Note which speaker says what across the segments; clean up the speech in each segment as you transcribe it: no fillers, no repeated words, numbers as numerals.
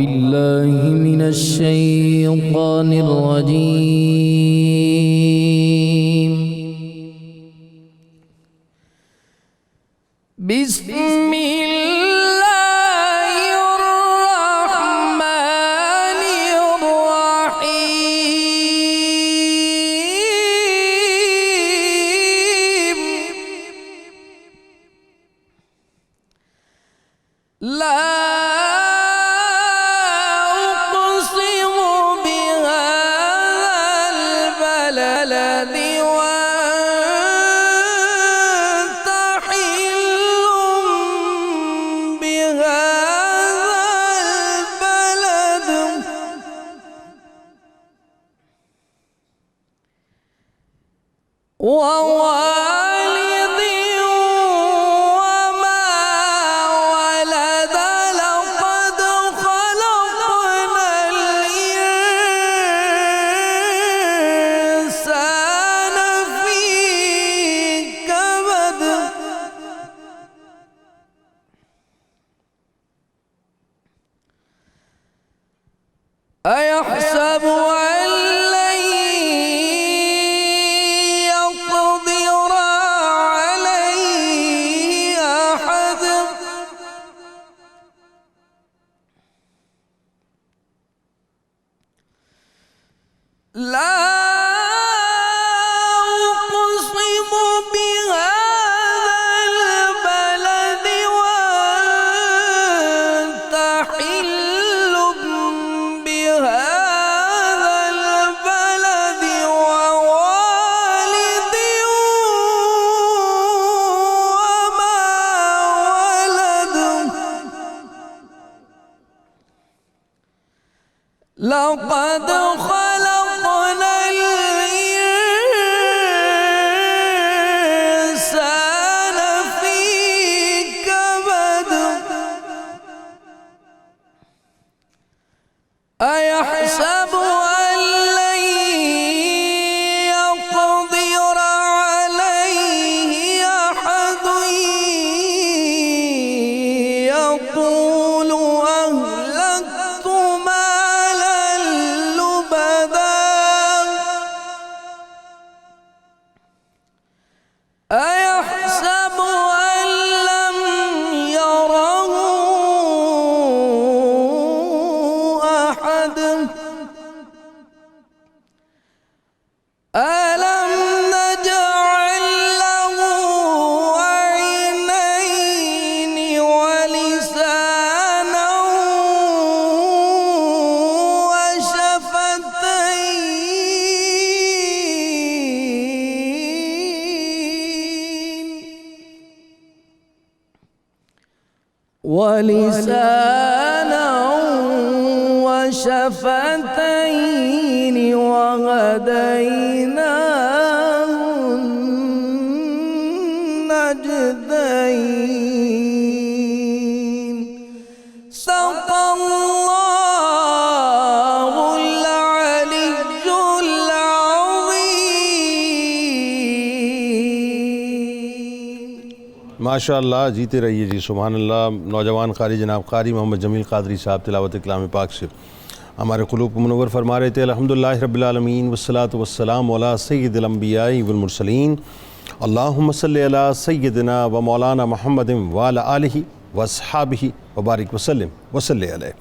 Speaker 1: بالله من الشيطان الرجيم. بسم الله الرحمن الرحيم. لا أقسم بهذا البلد وأنت حل بهذا البلد ووالد وما ولد. لقد خلقنا الإنسان في كبد. أيحسب أن لن يقدر عليه أحد. لا أقسم بهذا البلد وأنت حل بهذا البلد ووالد وما ولد. لقد خلقنا الإنسان في كبد. أيحسب أن لن يقدر عليه أحد. يقول أهلكت مالا لبدا. أيحسب أن لم يره أحد. ألم نجعل له عينين ولسانا وشفتين. ولسانا وشفتين وهديناه النجدين. صدق الله العلي العظيم.
Speaker 2: ماشاء اللہ، جیتے رہیے جی، سبحان اللہ۔ نوجوان قاری جناب قاری محمد جمیل قادری صاحب تلاوت کلام پاک سے ہمارے قلوب کو منور فرما رہے تھے۔ الحمدللہ رب العالمین والصلاة والسلام علی سید الانبیاء والمرسلین، اللہم صلی علی سیدنا و مولانا محمد وعلی آلہ واصحابہ وبارک وسلم وصلی علیہ۔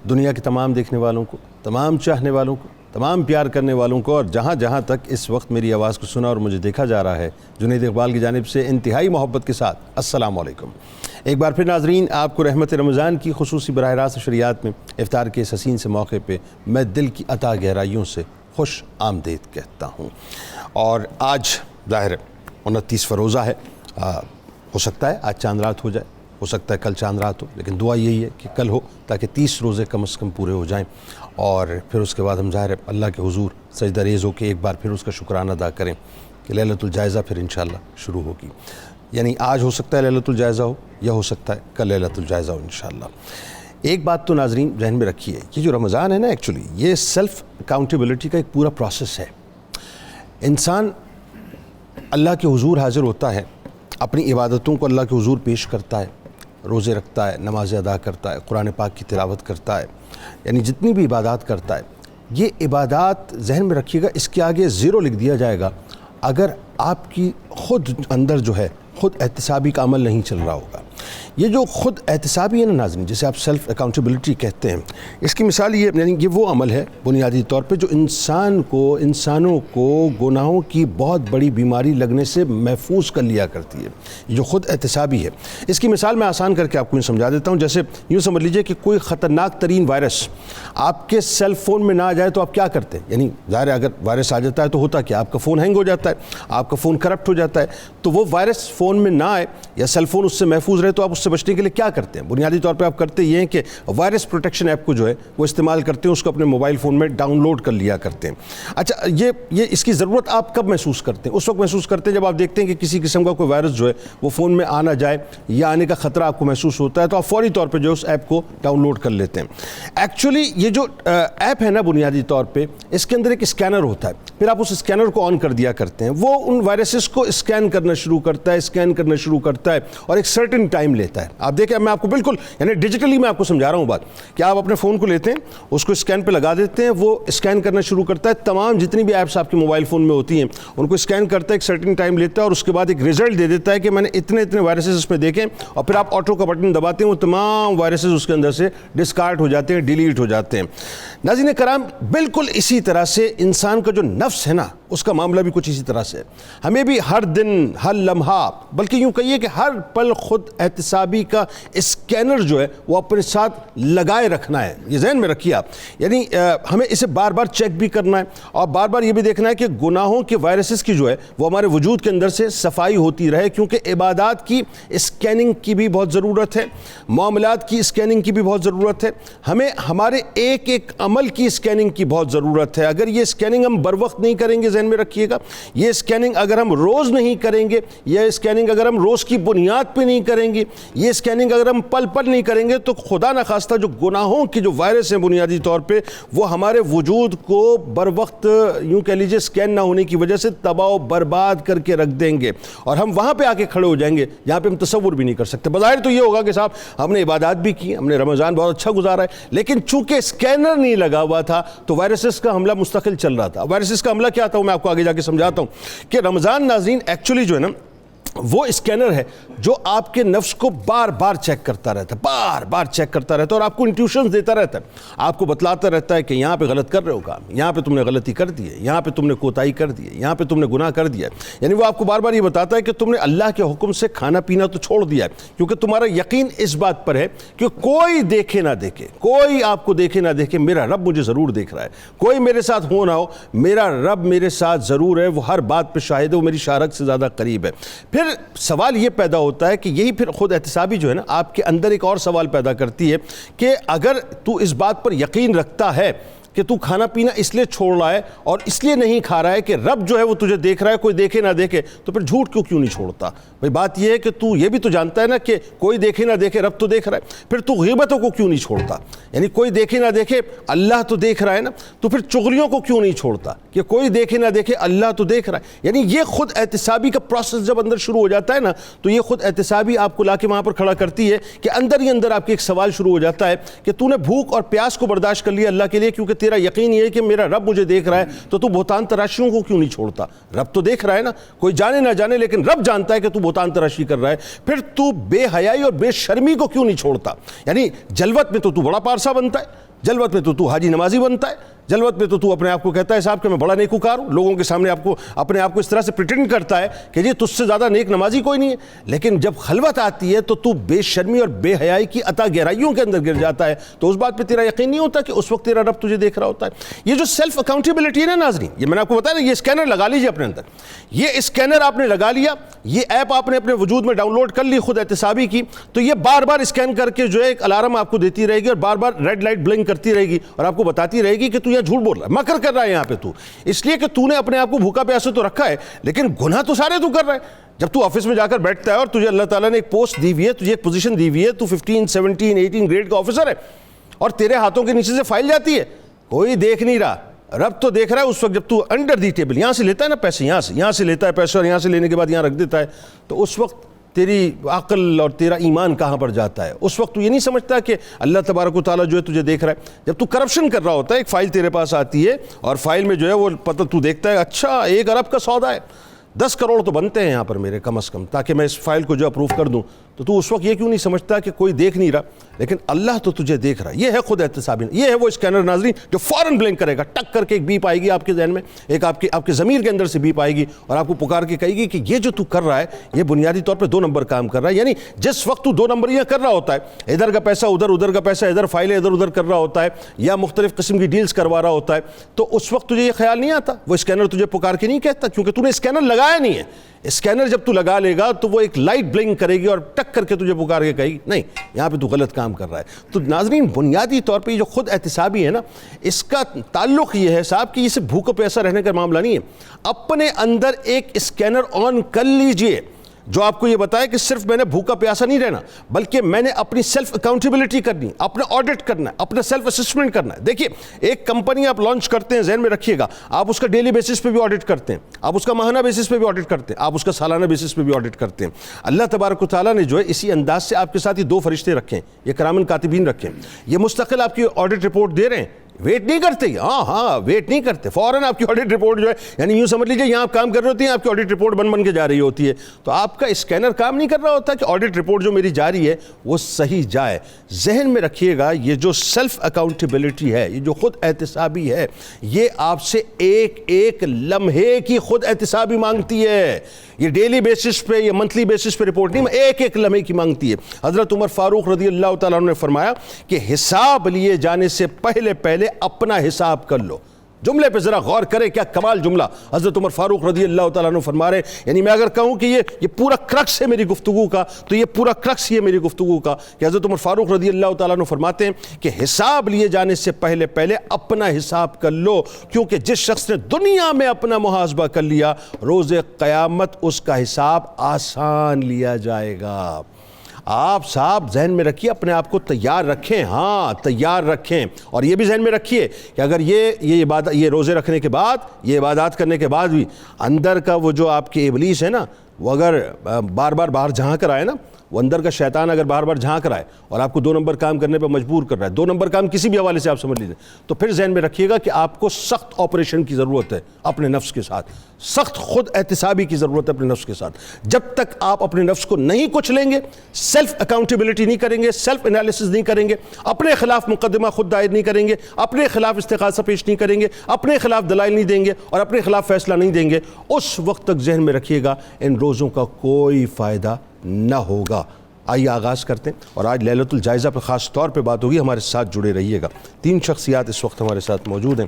Speaker 2: دنیا کے تمام دیکھنے والوں کو، تمام چاہنے والوں کو، تمام پیار کرنے والوں کو، اور جہاں جہاں تک اس وقت میری آواز کو سنا اور مجھے دیکھا جا رہا ہے، جنید اقبال کی جانب سے انتہائی محبت کے ساتھ السلام علیکم۔ ایک بار پھر ناظرین، آپ کو رحمت رمضان کی خصوصی براہ راست شریعت میں افطار کے اس حسین سے موقع پہ میں دل کی عطا گہرائیوں سے خوش آمدید کہتا ہوں۔ اور آج ظاہر 29 روزہ ہے، ہو سکتا ہے آج چاند رات ہو جائے، ہو سکتا ہے کل چاند رات ہو، لیکن دعا یہی ہے کہ کل ہو تاکہ 30 روزے کم از کم پورے ہو جائیں، اور پھر اس کے بعد ہم ظاہر اللہ کے حضور سجدہ ریز ہو کے ایک بار پھر اس کا شکرانہ ادا کریں کہ لیلۃ الجائزہ پھر انشاءاللہ شروع ہوگی۔ یعنی آج ہو سکتا ہے لیلۃ الجائزہ ہو، یا ہو سکتا ہے کل لیلۃ الجائزہ ہو انشاءاللہ۔ ایک بات تو ناظرین ذہن میں رکھیے، یہ جو رمضان ہے نا، ایکچولی یہ سیلف اکاؤنٹیبلٹی کا ایک پورا پروسیس ہے۔ انسان اللہ کے حضور حاضر ہوتا ہے، اپنی عبادتوں کو اللہ کے حضور پیش کرتا ہے، روزے رکھتا ہے، نمازیں ادا کرتا ہے، قرآن پاک کی تلاوت کرتا ہے، یعنی جتنی بھی عبادات کرتا ہے، یہ عبادات ذہن میں رکھیے گا اس کے آگے 0 لکھ دیا جائے گا اگر آپ کی خود اندر جو ہے خود احتسابی کا عمل نہیں چل رہا ہوگا۔ یہ جو خود احتسابی ہے نا ناظرین، جسے آپ سیلف اکاؤنٹیبلٹی کہتے ہیں، اس کی مثال یہ وہ عمل ہے بنیادی طور پہ جو انسانوں کو گناہوں کی بہت بڑی بیماری لگنے سے محفوظ کر لیا کرتی ہے۔ یہ جو خود احتسابی ہے، اس کی مثال میں آسان کر کے آپ کو یوں سمجھا دیتا ہوں۔ جیسے یوں سمجھ لیجئے کہ کوئی خطرناک ترین وائرس آپ کے سیل فون میں نہ آ جائے تو آپ کیا کرتے ہیں؟ یعنی ظاہر ہے اگر وائرس آ جاتا ہے تو ہوتا کیا، آپ کا فون ہینگ ہو جاتا ہے، آپ کا فون کرپٹ ہو جاتا ہے۔ تو وہ وائرس فون میں نہ آئے یا سیل فون اس سے محفوظ رہے تو آپ اس سے بچنے کے لیے کیا کرتے ہیں؟ بنیادی طور پہ آپ کرتے یہ ہیں کہ وائرس پروٹیکشن ایپ کو جو ہے وہ استعمال کرتے ہیں، اس کو اپنے موبائل فون میں ڈاؤن لوڈ کر لیا کرتے ہیں۔ اچھا، یہ اس کی ضرورت آپ کب محسوس کرتے ہیں؟ اس وقت محسوس کرتے ہیں جب آپ دیکھتے ہیں کہ کسی قسم کا کوئی وائرس جو ہے وہ فون میں آ نہ جائے یا آنے کا خطرہ آپ کو محسوس ہوتا ہے تو آپ فوری طور پہ جو اس ایپ کو ڈاؤن لوڈ کر لیتے ہیں۔ ایکچولی یہ جو ایپ ہے نا بنیادی طور پہ اس کے اندر ایک اسکینر ہوتا ہے، پھر آپ اس اسکینر کو آن کر دیا کرتے ہیں، وہ ان وائرسز کو اسکین کرنا شروع کرتا ہے اور ایک سرٹن ٹائم لیتا ہے۔ آپ دیکھیں، میں آپ کو بالکل یعنی ڈیجیٹلی میں آپ کو سمجھا رہا ہوں بات کہ آپ اپنے فون کو لیتے ہیں، اس کو اسکین پہ لگا دیتے ہیں، وہ اسکین کرنا شروع کرتا ہے، تمام جتنی بھی ایپس آپ کے موبائل فون میں ہوتی ہیں ان کو اسکین کرتا ہے، ایک سرٹن ٹائم لیتا ہے اور اس کے بعد ایک رزلٹ دے دیتا ہے کہ میں نے اتنے وائرسز اس میں دیکھیں، اور پھر آپ آٹو کا بٹن دباتے ہیں، وہ تمام وائرسز اس کے اندر سے ڈسکارڈ ہو جاتے ہیں، ڈیلیٹ ہو جاتے ہیں۔ ناظرین کرام، بالکل اسی طرح سے انسان کا جو نفس ہے نا اس کا معاملہ بھی کچھ اسی طرح سے ہے۔ ہمیں بھی ہر دن، ہر لمحہ، بلکہ یوں کہیے کہ ہر پل خود احتسابی کا اسکینر جو ہے وہ اپنے ساتھ لگائے رکھنا ہے۔ یہ ذہن میں رکھیے آپ، یعنی ہمیں اسے بار بار چیک بھی کرنا ہے اور بار بار یہ بھی دیکھنا ہے کہ گناہوں کے وائرسز کی جو ہے وہ ہمارے وجود کے اندر سے صفائی ہوتی رہے، کیونکہ عبادات کی اسکیننگ کی بھی بہت ضرورت ہے، معاملات کی اسکیننگ کی بھی بہت ضرورت ہے، ہمیں ہمارے ایک عمل کی اسکیننگ کی بہت ضرورت ہے۔ اگر یہ اسکیننگ ہم بر وقت نہیں کریں گے، ذہن میں رکھیے گا، یہ اسکیننگ اگر ہم روز نہیں کریں گے، یہ اسکیننگ اگر ہم روز کی بنیاد پہ نہیں کریں گے، یہ اسکیننگ اگر ہم پل نہیں کریں گے، تو خدا نخواستہ جو گناہوں کے جو وائرس ہیں بنیادی طور پہ وہ ہمارے وجود کو بر وقت یوں کہہ لیجئے اسکین نہ ہونے کی وجہ سے تباہ و برباد کر کے رکھ دیں گے، اور ہم وہاں پہ آ کے کھڑے ہو جائیں گے جہاں پہ ہم تصور بھی نہیں کر سکتے۔ بظاہر تو یہ ہوگا کہ صاحب ہم نے عبادات بھی کی، ہم نے رمضان بہت اچھا گزارا ہے، لیکن چونکہ اسکینر نہیں لگا ہوا تھا تو وائرسز کا حملہ مستقل چل رہا تھا۔ وائرسز کا حملہ کیا تھا وہ میں آپ کو آگے جا کے سمجھاتا ہوں کہ رمضان ناظرین ایکچولی جو ہے نا وہ اسکینر ہے جو آپ کے نفس کو بار بار چیک کرتا رہتا ہے، بار بار چیک کرتا رہتا ہے اور آپ کو انٹیوشنز دیتا رہتا ہے، آپ کو بتلاتا رہتا ہے کہ یہاں پہ غلط کر رہے ہو کام، یہاں پہ تم نے غلطی کر دی ہے، یہاں پہ تم نے کوتاہی کر دی ہے، یہاں پہ تم نے گناہ کر دیا ہے۔ یعنی وہ آپ کو بار بار یہ بتاتا ہے کہ تم نے اللہ کے حکم سے کھانا پینا تو چھوڑ دیا ہے، کیونکہ تمہارا یقین اس بات پر ہے کہ کوئی دیکھے نہ دیکھے، کوئی آپ کو دیکھے نہ دیکھے، میرا رب مجھے ضرور دیکھ رہا ہے، کوئی میرے ساتھ ہو نہ ہو، میرا رب میرے ساتھ ضرور ہے، وہ ہر بات پہ شاہد ہے، وہ میری شارک سے زیادہ قریب ہے۔ پھر سوال یہ پیدا ہوتا ہے کہ یہی پھر خود احتسابی جو ہے نا آپ کے اندر ایک اور سوال پیدا کرتی ہے کہ اگر تو اس بات پر یقین رکھتا ہے کہ تو کھانا پینا اس لیے چھوڑ رہا ہے اور اس لیے نہیں کھا رہا ہے کہ رب جو ہے وہ تجھے دیکھ رہا ہے، کوئی دیکھے نہ دیکھے، تو پھر جھوٹ کیوں نہیں چھوڑتا؟ بھئی بات یہ ہے کہ تو یہ بھی تو جانتا ہے نا کہ کوئی دیکھے نہ دیکھے، رب تو دیکھ رہا ہے، پھر تو غیبتوں کو کیوں نہیں چھوڑتا؟ یعنی کوئی دیکھے نہ دیکھے، اللہ تو دیکھ رہا ہے نا، تو پھر چغلیوں کو کیوں نہیں چھوڑتا کہ کوئی دیکھے نہ دیکھے، اللہ تو دیکھ رہا ہے؟ یعنی یہ خود احتسابی کا پروسیس جب اندر شروع ہو جاتا ہے نا تو یہ خود احتسابی آپ کو لا کے وہاں پر کھڑا کرتی ہے کہ اندر ہی اندر آپ کے ایک سوال شروع ہو جاتا ہے کہ تو نے بھوک اور پیاس کو برداشت کر لیا اللہ کے لیے کیونکہ تیرا یقین یہ ہے کہ میرا رب مجھے دیکھ رہا ہے، تو بہتان تراشیوں کو کیوں نہیں چھوڑتا؟ رب تو دیکھ رہا ہے نا، کوئی جانے نہ جانے لیکن رب جانتا ہے کہ تو بہتان تراشی کر رہا ہے، پھر تو بے حیائی اور بے شرمی کو کیوں نہیں چھوڑتا؟ یعنی جلوت میں تو بڑا پارسا بنتا ہے، جلوت میں تو حاجی نمازی بنتا ہے، جلوت میں تو اپنے آپ کو کہتا ہے صاحب کہ میں بڑا نیکوکار ہوں، لوگوں کے سامنے اپنے آپ کو اس طرح سے پریٹینڈ کرتا ہے کہ جی تجھ سے زیادہ نیک نمازی کوئی نہیں ہے، لیکن جب خلوت آتی ہے تو بے شرمی اور بے حیائی کی عطا گہرائیوں کے اندر گر جاتا ہے، تو اس بات پہ تیرا یقین نہیں ہوتا کہ اس وقت تیرا رب تجھے دیکھ رہا ہوتا ہے۔ یہ جو سیلف اکاؤنٹیبلٹی ہے نا ناظرین، یہ میں نے آپ کو بتایا نا، یہ اسکینر لگا لیجیے اپنے اندر، یہ اسکینر آپ نے لگا لیا، یہ ایپ آپ نے اپنے وجود میں ڈاؤن لوڈ کر لی خود احتسابی کی، تو یہ بار بار اسکین کر کے جو ہے ایک الارم آپ کو دیتی رہے گی اور بار بار ریڈ لائٹ بلنک کرتی رہے گی اور آپ کو بتاتی رہے گی کہ تو یہ جھوٹ بول رہا ہے، مکر کر رہا ہے یہاں پہ تو، اس لیے کہ تو نے اپنے آپ کو بھوکا پیاسے تو رکھا ہے لیکن گناہ تو سارے تو کر رہا ہے۔ جب تو آفس میں جا کر بیٹھتا ہے اور تجھے اللہ تعالیٰ نے ایک پوسٹ دی ہوئی ہے، تجھے ایک پوزیشن دی ہوئی ہے، تو 15 17 18 گریڈ کا آفیسر ہے اور تیرے ہاتھوں کے نیچے سے فائل جاتی ہے، کوئی دیکھ نہیں رہا، رب تو دیکھ رہا ہے۔ اس وقت جب تو انڈر دی ٹیبل یہاں سے لیتا ہے نا پیسے، یہاں سے لیتا ہے پیسے اور یہاں سے لینے کے بعد یہاں رکھ دیتا ہے، تو اس وقت تیری عقل اور تیرا ایمان کہاں پر جاتا ہے. اس وقت تو یہ نہیں سمجھتا کہ اللہ تبارک و تعالیٰ جو ہے تجھے دیکھ رہا ہے. جب تو کرپشن کر رہا ہوتا ہے, ایک فائل تیرے پاس آتی ہے اور فائل میں جو ہے وہ پتہ تو دیکھتا ہے اچھا 1 ارب کا سودا ہے, 10 کروڑ تو بنتے ہیں یہاں پر میرے کم از کم, تاکہ میں اس فائل کو جو اپروو کر دوں. تو اس وقت یہ کیوں نہیں سمجھتا کہ کوئی دیکھ نہیں رہا, لیکن اللہ تو تجھے دیکھ رہا ہے. یہ ہے خود احتسابی, یہ ہے وہ اسکینر ناظرین جو فوراً بلنک کرے گا, ٹک کر کے ایک بیپ آئے گی آپ کے ذہن میں, ایک آپ کے ضمیر کے اندر سے بیپ آئے گی اور آپ کو پکار کے کہے گی کہ یہ جو تو کر رہا ہے یہ بنیادی طور پہ 2 نمبر کام کر رہا ہے. یعنی جس وقت تو 2 نمبریاں کر رہا ہوتا ہے, ادھر کا پیسہ ادھر, ادھر کا پیسہ ادھر, فائلیں ادھر ادھر کر رہا ہوتا ہے, یا مختلف قسم کی ڈیلز کروا رہا ہوتا ہے, تو اس وقت تجھے یہ خیال نہیں آتا, وہ اسکینر تجھے پکار کے نہیں کہتا, کیونکہ تو نے اسکینر لگایا نہیں ہے. اسکینر جب تو لگا لے گا تو وہ ایک لائٹ بلنک کرے گی اور ٹک کر کے تجھے پکار کے کہے گی نہیں یہاں پہ تو غلط کام کر رہا ہے. تو ناظرین بنیادی طور پہ یہ جو خود احتسابی ہے نا, اس کا تعلق یہ ہے صاحب کہ یہ صرف بھوکا پیاسا رہنے کا معاملہ نہیں ہے. اپنے اندر ایک اسکینر آن کر لیجئے جو آپ کو یہ بتائے کہ صرف میں نے بھوکا پیاسا نہیں رہنا, بلکہ میں نے اپنی سیلف اکاؤنٹیبلٹی کرنی, اپنا آڈٹ کرنا ہے, اپنا سیلف اسسمنٹ کرنا ہے. دیکھیے ایک کمپنی آپ لانچ کرتے ہیں, ذہن میں رکھیے گا, آپ اس کا ڈیلی بیسس پہ بھی آڈٹ کرتے ہیں, آپ اس کا ماہانہ بیسس پہ بھی آڈٹ کرتے ہیں, آپ اس کا سالانہ بیسس پہ بھی آڈٹ کرتے ہیں. اللہ تبارک و تعالیٰ نے جو ہے اسی انداز سے آپ کے ساتھ یہ 2 فرشتے رکھے ہیں, یہ کرامن کاتبین رکھے ہیں, یہ مستقل آپ کی آڈٹ رپورٹ دے رہے ہیں, ویٹ نہیں کرتے. ہاں ویٹ نہیں کرتے, فوراً آپ کی آڈٹ رپورٹ جو ہے, یعنی یوں سمجھ لیجیے یہاں آپ کام کر رہے ہوتے ہیں, آپ کی آڈٹ رپورٹ بن کے جا رہی ہوتی ہے. تو آپ کا اسکینر کام نہیں کر رہا ہوتا کہ آڈٹ رپورٹ جو میری جاری ہے وہ صحیح جائے. ذہن میں رکھیے گا یہ جو سیلف اکاؤنٹیبلٹی ہے, یہ جو خود احتسابی ہے, یہ آپ سے ایک ایک لمحے کی خود احتسابی مانگتی ہے. یہ ڈیلی بیسس پہ, یہ منتھلی بیسس پہ رپورٹ نہیں, ایک ایک لمحے کی مانگتی ہے. حضرت عمر فاروق رضی اللہ تعالیٰ عنہ نے فرمایا کہ حساب لیے جانے سے پہلے اپنا حساب کر لو. جملے پہ ذرا غور کرے, کیا کمال جملہ. حضرت عمر فاروق رضی اللہ تعالیٰ عنہ فرما رہے, یعنی میں اگر کہوں کہ یہ پورا کرکس ہے میری گفتگو کا, تو یہ پورا کرکس یہ میری گفتگو کا کہ حضرت عمر فاروق رضی اللہ تعالیٰ عنہ فرماتے ہیں کہ حساب لیے جانے سے پہلے اپنا حساب کر لو, کیونکہ جس شخص نے دنیا میں اپنا محاسبہ کر لیا, روز قیامت اس کا حساب آسان لیا جائے گا. آپ صاحب ذہن میں رکھیے, اپنے آپ کو تیار رکھیں, ہاں تیار رکھیں. اور یہ بھی ذہن میں رکھیے کہ اگر یہ روزے رکھنے کے بعد, یہ عبادات کرنے کے بعد بھی اندر کا وہ جو آپ کے ابلیس ہے نا, وہ اگر بار بار باہر جھانک کر آئے نا, وہ اندر کا شیطان اگر بار بار جھانک رہا ہے اور آپ کو 2 نمبر کام کرنے پہ مجبور کر رہا ہے, 2 نمبر کام کسی بھی حوالے سے آپ سمجھ لیجیے, تو پھر ذہن میں رکھیے گا کہ آپ کو سخت آپریشن کی ضرورت ہے اپنے نفس کے ساتھ, سخت خود احتسابی کی ضرورت ہے اپنے نفس کے ساتھ. جب تک آپ اپنے نفس کو نہیں کچھ لیں گے, سیلف اکاؤنٹیبلٹی نہیں کریں گے, سیلف انالیسس نہیں کریں گے, اپنے خلاف مقدمہ خود دائر نہیں کریں گے, اپنے خلاف استغاثہ پیش نہیں کریں گے, اپنے خلاف دلائل نہیں دیں گے اور اپنے خلاف فیصلہ نہیں دیں گے, اس وقت تک ذہن میں رکھیے گا ان روزوں کا کوئی فائدہ نہ ہوگا. آئیے آغاز کرتے ہیں, اور آج لیلۃ الجائزہ پہ خاص طور پہ بات ہوگی. ہمارے ساتھ جڑے رہیے گا. 3 شخصیات اس وقت ہمارے ساتھ موجود ہیں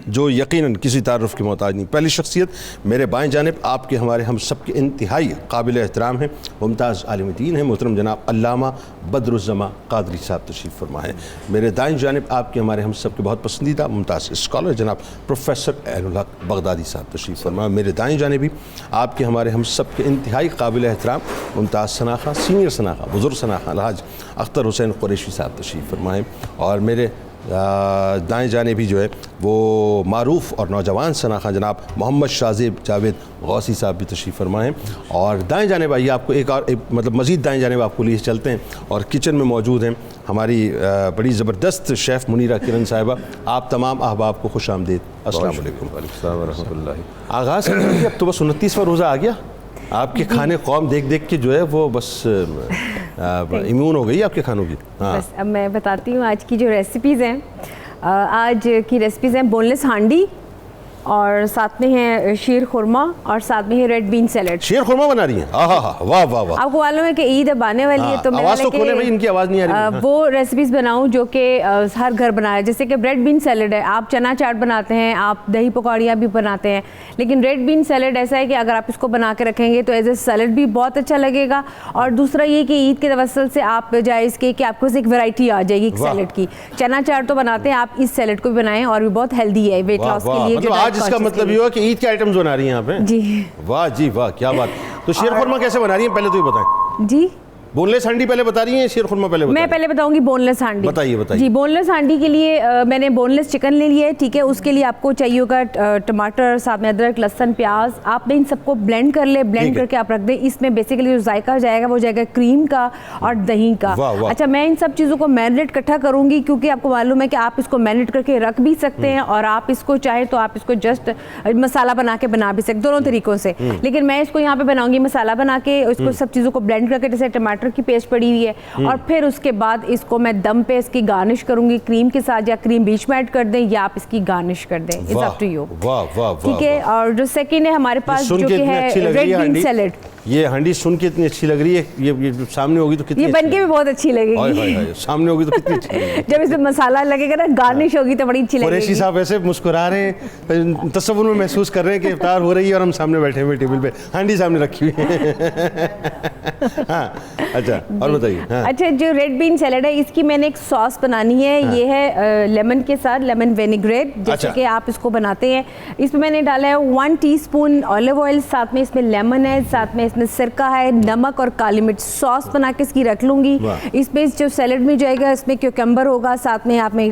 Speaker 2: جو یقیناً کسی تعارف کی محتاج نہیں. پہلی شخصیت میرے بائیں جانب آپ کے ہمارے ہم سب کے انتہائی قابل احترام ہیں, ممتاز عالم دین ہیں, محترم جناب علامہ بدر الزماں قادری صاحب تشریف فرما ہیں. میرے دائیں جانب آپ کے ہمارے ہم سب کے بہت پسندیدہ ممتاز اسکالر جناب پروفیسر عین الحق بغدادی صاحب تشریف فرما. میرے دائیں جانب بھی آپ کے ہمارے ہم سب کے انتہائی قابل احترام ممتاز شناخہ, سینئر شناخہ, بزرگ شناخہ الحاج اختر حسین قریشی صاحب تشریف فرما ہیں. اور میرے دائیں جانب بھی جو ہے وہ معروف اور نوجوان شناخہ جناب محمد شازیب جاوید غوثی صاحب بھی تشریف فرما ہیں. اور دائیں جانب آئیے آپ کو ایک مطلب مزید دائیں جانب آپ کو لیے چلتے ہیں, اور کچن میں موجود ہیں ہماری بڑی زبردست شیف منیرہ کرن صاحبہ. آپ تمام احباب کو خوش آمدید. السلام علیکم.
Speaker 3: وعلیکم السلام ورحمۃ اللہ.
Speaker 2: آغاز کریں گے, اب تو بس 29واں روزہ آ گیا. آپ کے کھانے قوم دیکھ کے جو ہے وہ بس امیون ہو گئی آپ کے کھانوں کی.
Speaker 4: بس اب میں بتاتی ہوں آج کی جو ریسیپیز ہیں. آج کی ریسیپیز ہیں بون لیس ہانڈی, اور ساتھ میں ہے شیر خورما, اور ساتھ میں ہے ریڈ بین سیلڈ.
Speaker 2: شیر خورما بنا رہی ہیں, واہ واہ واہ.
Speaker 4: آپ کو معلوم ہے کہ عید اب آنے والی ہے, تو میں
Speaker 2: آواز تو کھولے بھائی, ان کی آواز نہیں آ رہی.
Speaker 4: وہ ریسیپیز بناؤں جو کہ ہر گھر بنایا, جیسے کہ ریڈ بین سیلڈ ہے, آپ چنا چاٹ بناتے ہیں, آپ دہی پکوڑیاں بھی بناتے ہیں, لیکن ریڈ بین سیلڈ ایسا ہے کہ اگر آپ اس کو بنا کے رکھیں گے تو ایز اے سیلڈ بھی بہت اچھا لگے گا. اور دوسرا یہ کہ عید کے توسل سے آپ جائز کے کہ آپ کو ایک ویرائٹی آ جائے گی سیلڈ کی. چنا چاٹ تو بناتے ہیں, آپ اس سیلڈ کو بھی بنائیں, اور بھی بہت ہیلدی ہے ویٹ لاس کے لیے.
Speaker 2: آج اس کا مطلب یہ کہ عید کے آئٹمز بنا رہی ہیں آپ ہیں.
Speaker 4: جی
Speaker 2: واہ جی واہ, کیا بات. تو شیر خورما کیسے بنا رہی ہیں پہلے تو یہ بتائیں.
Speaker 4: جی
Speaker 2: بون لیس ہانڈی پہلے بتا رہی ہیں شیر خورما پہلے
Speaker 4: میں پہلے بتاؤں گی بون لیس ہانڈی.
Speaker 2: بتائیے.
Speaker 4: جی بون لیس ہانڈی کے لیے میں نے بون لیس چکن لے لیا ہے, ٹھیک ہے. اس کے لیے آپ کو چاہیے ہوگا ٹماٹر, ساتھ میں ادرک, لہسن, پیاز. آپ نے ان سب کو بلینڈ کر لیں, بلینڈ کر کے آپ رکھ دیں. اس میں بیسیکلی جو ذائقہ جائے گا وہ جائے گا کریم کا اور دہی کا. اچھا میں ان سب چیزوں کو میرینیٹ اکٹھا کروں گی, کیونکہ آپ کو معلوم ہے کہ آپ اس کو میرینیٹ کر کے رکھ بھی سکتے ہیں اور آپ اس کو چاہیں تو آپ اس کو جسٹ مسالہ بنا کے بنا بھی سکتے, دونوں طریقوں سے. لیکن میں اس کو یہاں پہ بناؤں گی مسالہ بنا کے, اس کو سب چیزوں کو بلینڈ کر کے, جیسے ٹماٹر کی پیسٹ پڑی ہوئی ہے, اور پھر اس کے بعد اس کو میں دم پہ اس کی گارنش کروں گی کریم کے ساتھ, یا کریم بیچ میں ایڈ کر دیں یا آپ اس کی گارنش کر دیں, اٹس اپ ٹو یو. ٹھیک ہے. اور جو سیکنڈ ہے ہمارے پاس جو کہ ہے ریڈ بین سیلڈ.
Speaker 2: یہ ہانڈی سن کے اتنی اچھی لگ رہی ہے, یہ سامنے ہوگی تو کتنی,
Speaker 4: یہ بن کے بھی بہت اچھی لگے گی,
Speaker 2: سامنے ہوگی تو کتنی اچھی لگے گی.
Speaker 4: جب اس میں مسالہ لگے گا نا, گارنش ہوگی تو بڑی اچھی لگے گی.
Speaker 2: قریشی صاحب ایسے مسکرا رہے ہیں, تصور میں محسوس کر رہے ہیں کہ افطار ہو رہی ہے اور ہم سامنے بیٹھے ہوئے ٹیبل پہ, ہانڈی سامنے رکھی ہوئی ہے. ہاں اچھا اور بتائیے.
Speaker 4: اچھا جو ریڈ بین سیلڈ ہے اس کی میں نے ایک سوس بنانی ہے, یہ ہے لیمن کے ساتھ, لیمن وینیگریٹ جیسے کہ آپ اس کو بناتے ہیں. اس میں نے ڈالا ہے 1 ٹی اسپون آلیو آئل, ساتھ میں اس میں لیمن ہے, ساتھ میں اس میں سرکہ ہے, نمک اور کالی مرچ. سوس بنا کے اس کی رکھ لوں گی. اس میں جو سیلڈ میں جائے گا اس میں کیوکمبر ہوگا, ساتھ میں آپ میں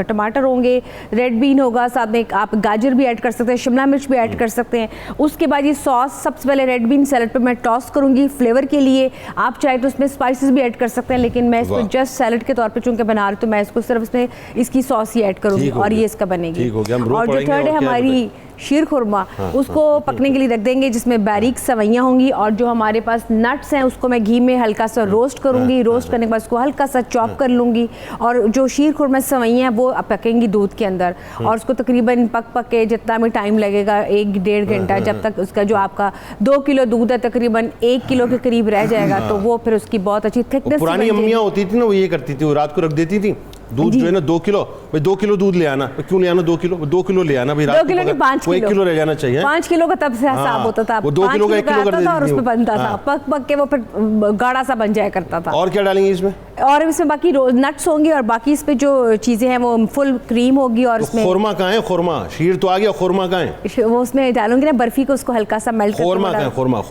Speaker 4: ٹماٹر ہوں گے, ریڈ بین ہوگا, ساتھ میں آپ گاجر بھی ایڈ کر سکتے ہیں, شملہ مرچ بھی ایڈ کر سکتے ہیں. اس کے بعد یہ سوس سب سے پہلے ریڈ بین سیلڈ پہ میں ٹاس کروں گی فلیور کے لیے. آپ چاہے تو اس میں اسپائسز بھی ایڈ کر سکتے ہیں, لیکن میں اس کو جسٹ سیلڈ کے طور پہ چونکہ بنا رہی ہوں تو میں اس کو صرف اس میں اس کی سوس ہی ایڈ کروں گی اور یہ اس کا بنے گی. اور جو تھرڈ ہے ہماری شیر خورما, اس کو پکنے کے لیے رکھ دیں گے, جس میں باریک سوئیاں ہوں گی, اور جو ہمارے پاس نٹس ہیں اس کو میں گھی میں ہلکا سا روسٹ کروں گی. روسٹ کرنے کے بعد اس کو ہلکا سا چاپ کر لوں گی, اور جو شیر خورما سوئیاں ہیں وہ پکیں گی دودھ کے اندر, اور اس کو تقریباً پک کے جتنا بھی ٹائم لگے گا 1-1.5 گھنٹہ, جب تک اس کا جو آپ کا 2 کلو دودھ ہے تقریباً 1 کلو کے قریب رہ جائے گا, تو وہ پھر اس کی بہت اچھی تھکنس.
Speaker 2: پرانی امیاں ہوتی تھی نا, وہ یہ کرتی تھی, وہ رات کو رکھ دیتی تھی دودھ جو ہے نا 2 کلو, بھائی 2 کلو دودھ لے آنا. کیوں لے آنا 2 کلو؟ 2 کلو لے آنا بھائی,
Speaker 4: 2 کلو نہیں 5 کلو,
Speaker 2: 1 کلو رہ جانا چاہیے.
Speaker 4: 5 کلو کا تب سے حساب ہوتا تھا,
Speaker 2: وہ 2 کلو کا 1 کلو کر دیتی تھی,
Speaker 4: اور اس میں بنتا تھا پک پک کے, وہ پھر گاڑھا سا بن جایا کرتا تھا.
Speaker 2: اور کیا ڈالیں گے اس میں؟
Speaker 4: اور اس میں باقی نٹس ہوں گے, اور باقی اس پہ جو چیزیں ہیں وہ فل کریم ہوگی. اور اس میں
Speaker 2: خورما کہاں ہے؟ خورما شیر تو آ گیا, خورما کہاں ہے؟
Speaker 4: وہ اس میں ڈالوں گی نا برفی کو, اس کو ہلکا سا میلٹ.
Speaker 2: خورما کہاں ہے؟ خورما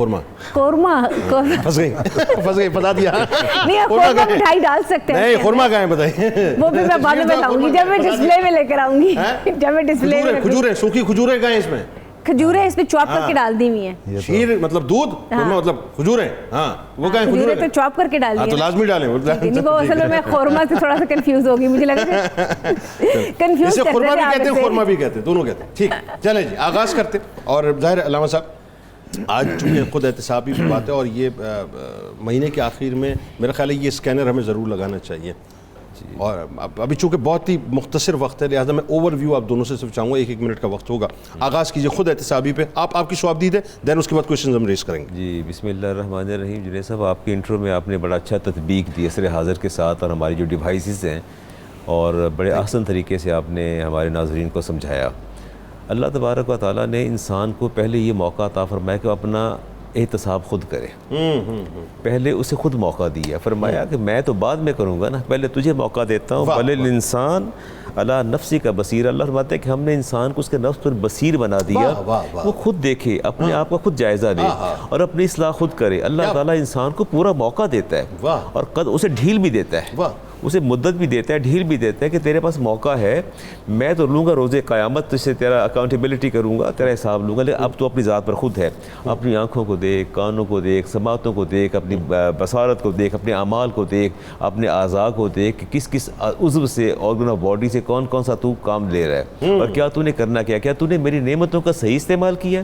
Speaker 4: خورما
Speaker 2: پھنس گئی, بتا دیا.
Speaker 4: نہیں خورما مٹھائی ڈال سکتے ہیں.
Speaker 2: نہیں خورما کہاں ہے بتائیے,
Speaker 4: وہ بھی میں بعد میں بتاؤں گی, جب میں ڈسپلے میں لے کر آؤں گی. جب میں ڈسپلے میں
Speaker 2: کھجوریں, سوکھی کھجوریں کہاں ہیں اس میں؟
Speaker 4: کھجوریں اس میں چاپ کر کے ڈال دی ہوئی ہیں.
Speaker 2: شیر مطلب دودھ, مطلب کھجوریں, ہاں وہ کہیں
Speaker 4: کھجوریں تو چاپ کر کے ڈال دی ہیں,
Speaker 2: تو لازمی ڈالیں.
Speaker 4: وہ اصل میں خورما سے تھوڑا سا کنفیوز ہوگی, مجھے لگا کنفیوز.
Speaker 2: اسے خورما بھی کہتے ہیں, خورما بھی کہتے ہیں, دونوں کہتے ہیں. ٹھیک چلیں جی آغاز کرتے. اور ظاہر علامہ صاحب آج چونکہ خود احتسابی بات ہے, اور یہ مہینے کے آخر میں میرا خیال ہے یہ اسکینر ہمیں ضرور لگانا چاہیے. اور ابھی چونکہ بہت ہی مختصر وقت ہے, لہٰذا میں اوور ویو آپ دونوں سے صرف چاہوں گا, 1-1 منٹ کا وقت ہوگا. آغاز کیجیے خود احتسابی پہ, آپ کی شعبدید ہے, دین اس کے بعد کویشچنز ہم ریز کریں گے.
Speaker 3: جی بسم اللہ الرحمن الرحیم. جنید صاحب آپ کی انٹرو میں آپ نے بڑا اچھا تطبیق دی عصر حاضر کے ساتھ, اور ہماری جو ڈیوائسز ہیں, اور بڑے آسان طریقے سے آپ نے ہمارے ناظرین کو سمجھایا. اللہ تبارک و تعالیٰ نے انسان کو پہلے یہ موقع عطا فرمایا کہ وہ اپنا احتساب خود کرے. پہلے اسے خود موقع دیا, فرمایا کہ میں تو بعد میں کروں گا نا, پہلے تجھے موقع دیتا ہوں. بل الانسان علی نفسی کا بصیر. اللہ فرماتا ہے کہ ہم نے انسان کو اس کے نفس پر بصیر بنا دیا, وہ خود دیکھے, اپنے آپ کا خود جائزہ لے اور اپنی اصلاح خود کرے. اللہ تعالیٰ انسان کو پورا موقع دیتا ہے, اور اسے ڈھیل بھی دیتا ہے, اسے مدت بھی دیتا ہے, ڈھیل بھی دیتا ہے کہ تیرے پاس موقع ہے, میں تو لوں گا روز قیامت سے تیرا اکاؤنٹیبلٹی کروں گا, تیرا حساب لوں گا, لیکن اب تو اپنی ذات پر خود ہے. اپنی آنکھوں کو دیکھ, کانوں کو دیکھ, سماعتوں کو دیکھ, اپنی بصارت کو دیکھ, اپنے اعمال کو دیکھ, اپنے اعضاء کو دیکھ کہ کس کس عضو سے, آرگن آف باڈی سے کون کون سا تو کام لے رہا ہے, اور کیا تو نے کرنا کیا تو نے میری نعمتوں کا صحیح استعمال کیا.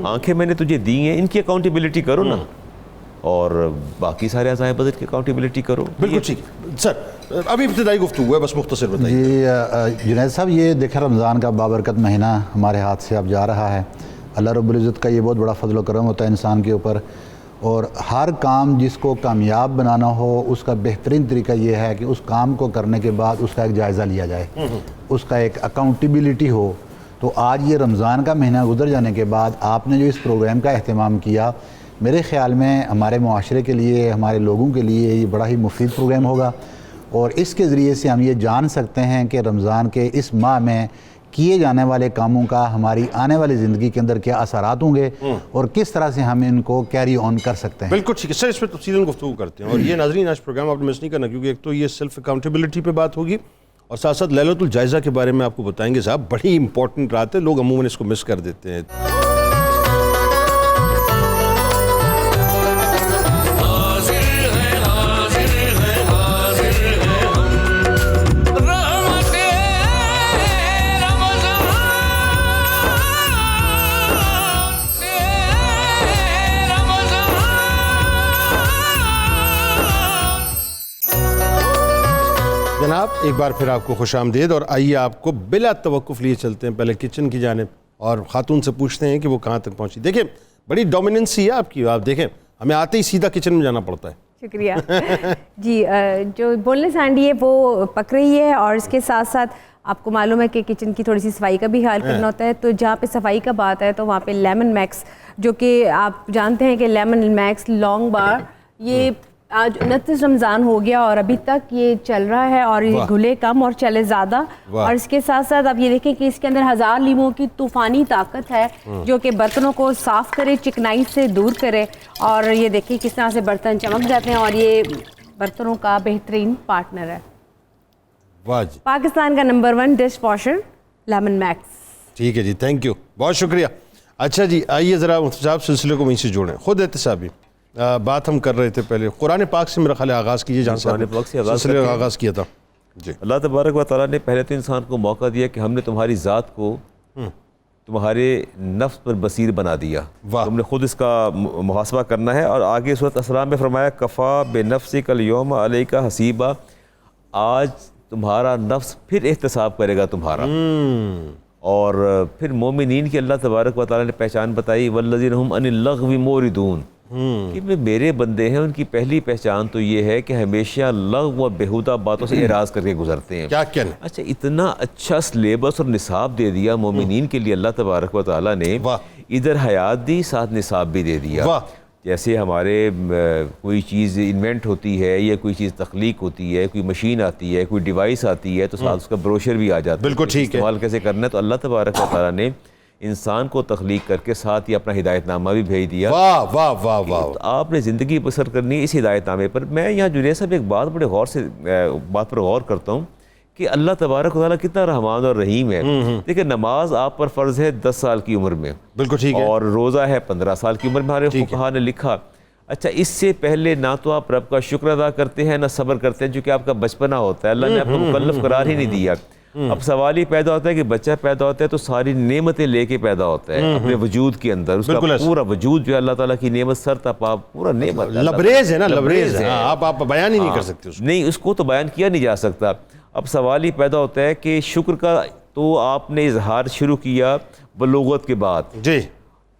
Speaker 3: آنکھیں میں نے تجھے دی ہیں, ان کی اکاؤنٹیبلٹی کرو نا, اور باقی سارے اعضاء بدن کی اکاؤنٹیبلٹی کرو.
Speaker 2: بالکل ٹھیک سر, ابھی ابتدائی گفتگو ہے, بس مختصر بتائیے.
Speaker 5: جی جنید صاحب, یہ دیکھیں رمضان کا بابرکت مہینہ ہمارے ہاتھ سے اب جا رہا ہے. اللہ رب العزت کا یہ بہت بڑا فضل و کرم ہوتا ہے انسان کے اوپر, اور ہر کام جس کو کامیاب بنانا ہو اس کا بہترین طریقہ یہ ہے کہ اس کام کو کرنے کے بعد اس کا ایک جائزہ لیا جائے, اس کا ایک اکاؤنٹیبلٹی ہو. تو آج یہ رمضان کا مہینہ گزر جانے کے بعد آپ نے جو اس پروگرام کا اہتمام کیا, میرے خیال میں ہمارے معاشرے کے لیے, ہمارے لوگوں کے لیے یہ بڑا ہی مفید پروگرام ہوگا, اور اس کے ذریعے سے ہم یہ جان سکتے ہیں کہ رمضان کے اس ماہ میں کیے جانے والے کاموں کا ہماری آنے والی زندگی کے اندر کیا اثرات ہوں گے اور کس طرح سے ہم ان کو کیری آن کر سکتے ہیں.
Speaker 2: بالکل ٹھیک ہے سر, اس پہ تفصیلاً گفتگو کرتے ہیں. اور یہ ناظرین آج پروگرام آپ نے مس نہیں کرنا, کیونکہ ایک تو یہ سیلف اکاؤنٹیبلٹی پہ بات ہوگی اور ساتھ ساتھ لیلۃ الجائزہ کے بارے میں آپ کو بتائیں گے. صاحب بڑی امپورٹنٹ رات ہے, لوگ عموماً اس کو مس کر دیتے ہیں. جناب ایک بار پھر آپ کو خوش آمدید, اور آئیے آپ کو بلا توقف لیے چلتے ہیں پہلے کچن کی جانب اور خاتون سے پوچھتے ہیں کہ وہ کہاں تک پہنچی. دیکھیں بڑی ڈومیننسی ہے آپ کی, آپ دیکھیں ہمیں آتے ہی سیدھا کچن میں جانا پڑتا ہے.
Speaker 4: شکریہ. جی جو بولنے سانڈی ہے وہ پک رہی ہے, اور اس کے ساتھ ساتھ آپ کو معلوم ہے کہ کچن کی تھوڑی سی صفائی کا بھی خیال کرنا ہوتا ہے. تو جہاں پہ صفائی کا بات ہے تو وہاں پہ لیمن میکس, جو کہ آپ جانتے ہیں کہ لیمن میکس لانگ بار یہ آج 29 رمضان ہو گیا اور ابھی تک یہ چل رہا ہے, اور یہ گھلے کم اور چلے زیادہ. اور اس کے ساتھ ساتھ آپ یہ دیکھیں کہ اس کے اندر 1000 لیموں کی طوفانی طاقت ہے جو کہ برتنوں کو صاف کرے, چکنائی سے دور کرے, اور یہ دیکھیں کس طرح سے برتن چمک جاتے ہیں, اور یہ برتنوں کا بہترین پارٹنر ہے.
Speaker 2: واہ جی,
Speaker 4: پاکستان کا نمبر 1 ڈش واشر لیمن میکس.
Speaker 2: ٹھیک ہے جی, تھینک یو, بہت شکریہ. اچھا جی آئیے ذرا احتساب سلسلے کو وہیں سے جوڑیں. خود احتسابی بات ہم کر رہے تھے پہلے, قرآن پاک سے میرا خیال آغاز کیجیے جہاں سے
Speaker 3: قرآن پاک سے
Speaker 2: سلسلے کا آغاز کیا تھا. جی
Speaker 3: اللہ تبارک و تعالیٰ نے پہلے تو انسان کو موقع دیا کہ ہم نے تمہاری ذات کو تمہارے نفس پر بصیر بنا دیا, تم نے خود اس کا محاسبہ کرنا ہے. اور آگے سورۃ اسراء میں فرمایا کفا بنفسک الیوم علیک حسیبا, آج تمہارا نفس پھر احتساب کرے گا تمہارا. اور پھر مومنین کی اللہ تبارک و تعالیٰ نے پہچان بتائی والذین هم عن اللغو موردون, کہ میرے بندے ہیں ان کی پہلی پہچان تو یہ ہے کہ ہمیشہ لغو و بیہودہ باتوں سے اعراض کر کے گزرتے ہیں.
Speaker 2: کیا کہنا.
Speaker 3: اچھا اتنا اچھا سلیبس اور نصاب دے دیا مومنین کے لیے اللہ تبارک و تعالیٰ نے, ادھر حیات دی ساتھ نصاب بھی دے دیا. جیسے ہمارے کوئی چیز انوینٹ ہوتی ہے یا کوئی چیز تخلیق ہوتی ہے, کوئی مشین آتی ہے, کوئی ڈیوائس آتی ہے, تو ساتھ اس کا بروشر بھی آ جاتا ہے.
Speaker 2: بالکل ٹھیک ہے,
Speaker 3: استعمال کیسے کرنا ہے. تو اللہ تبارک و تعالیٰ نے انسان کو تخلیق کر کے ساتھ ہی اپنا ہدایت نامہ بھی بھیج دیا.
Speaker 2: واہ واہ واہ واہ.
Speaker 3: آپ نے زندگی بسر کرنی ہے اس ہدایت نامے پر. میں یہاں جنید صاحب ایک بات بڑے غور سے بات پر غور کرتا ہوں کہ اللہ تبارک و تعالیٰ کتنا رحمان اور رحیم ہے. دیکھیں نماز آپ پر فرض ہے 10 سال کی عمر میں,
Speaker 2: بالکل ٹھیک ہے,
Speaker 3: اور روزہ ہے 15 سال کی عمر میں, ہمارے فقہا نے لکھا. اچھا اس سے پہلے نہ تو آپ رب کا شکر ادا کرتے ہیں نہ صبر کرتے ہیں, چونکہ آپ کا بچپنا ہوتا ہے, اللہ نے آپ کو مکلف قرار ہی نہیں دیا. اب سوال ہی پیدا ہوتا ہے کہ بچہ پیدا ہوتا ہے تو ساری نعمتیں لے کے پیدا ہوتا ہے اپنے وجود کے اندر, اس کا پورا وجود جو ہے اللہ تعالیٰ کی نعمت سر تپا پورا نعمت
Speaker 2: لبریز ہے نا, لبریز ہے, آپ بیان ہی نہیں کر سکتے اس کو.
Speaker 3: نہیں, اس کو تو بیان کیا نہیں جا سکتا. اب سوال ہی پیدا ہوتا ہے کہ شکر کا تو آپ نے اظہار شروع کیا بلوغت کے بعد,
Speaker 2: جی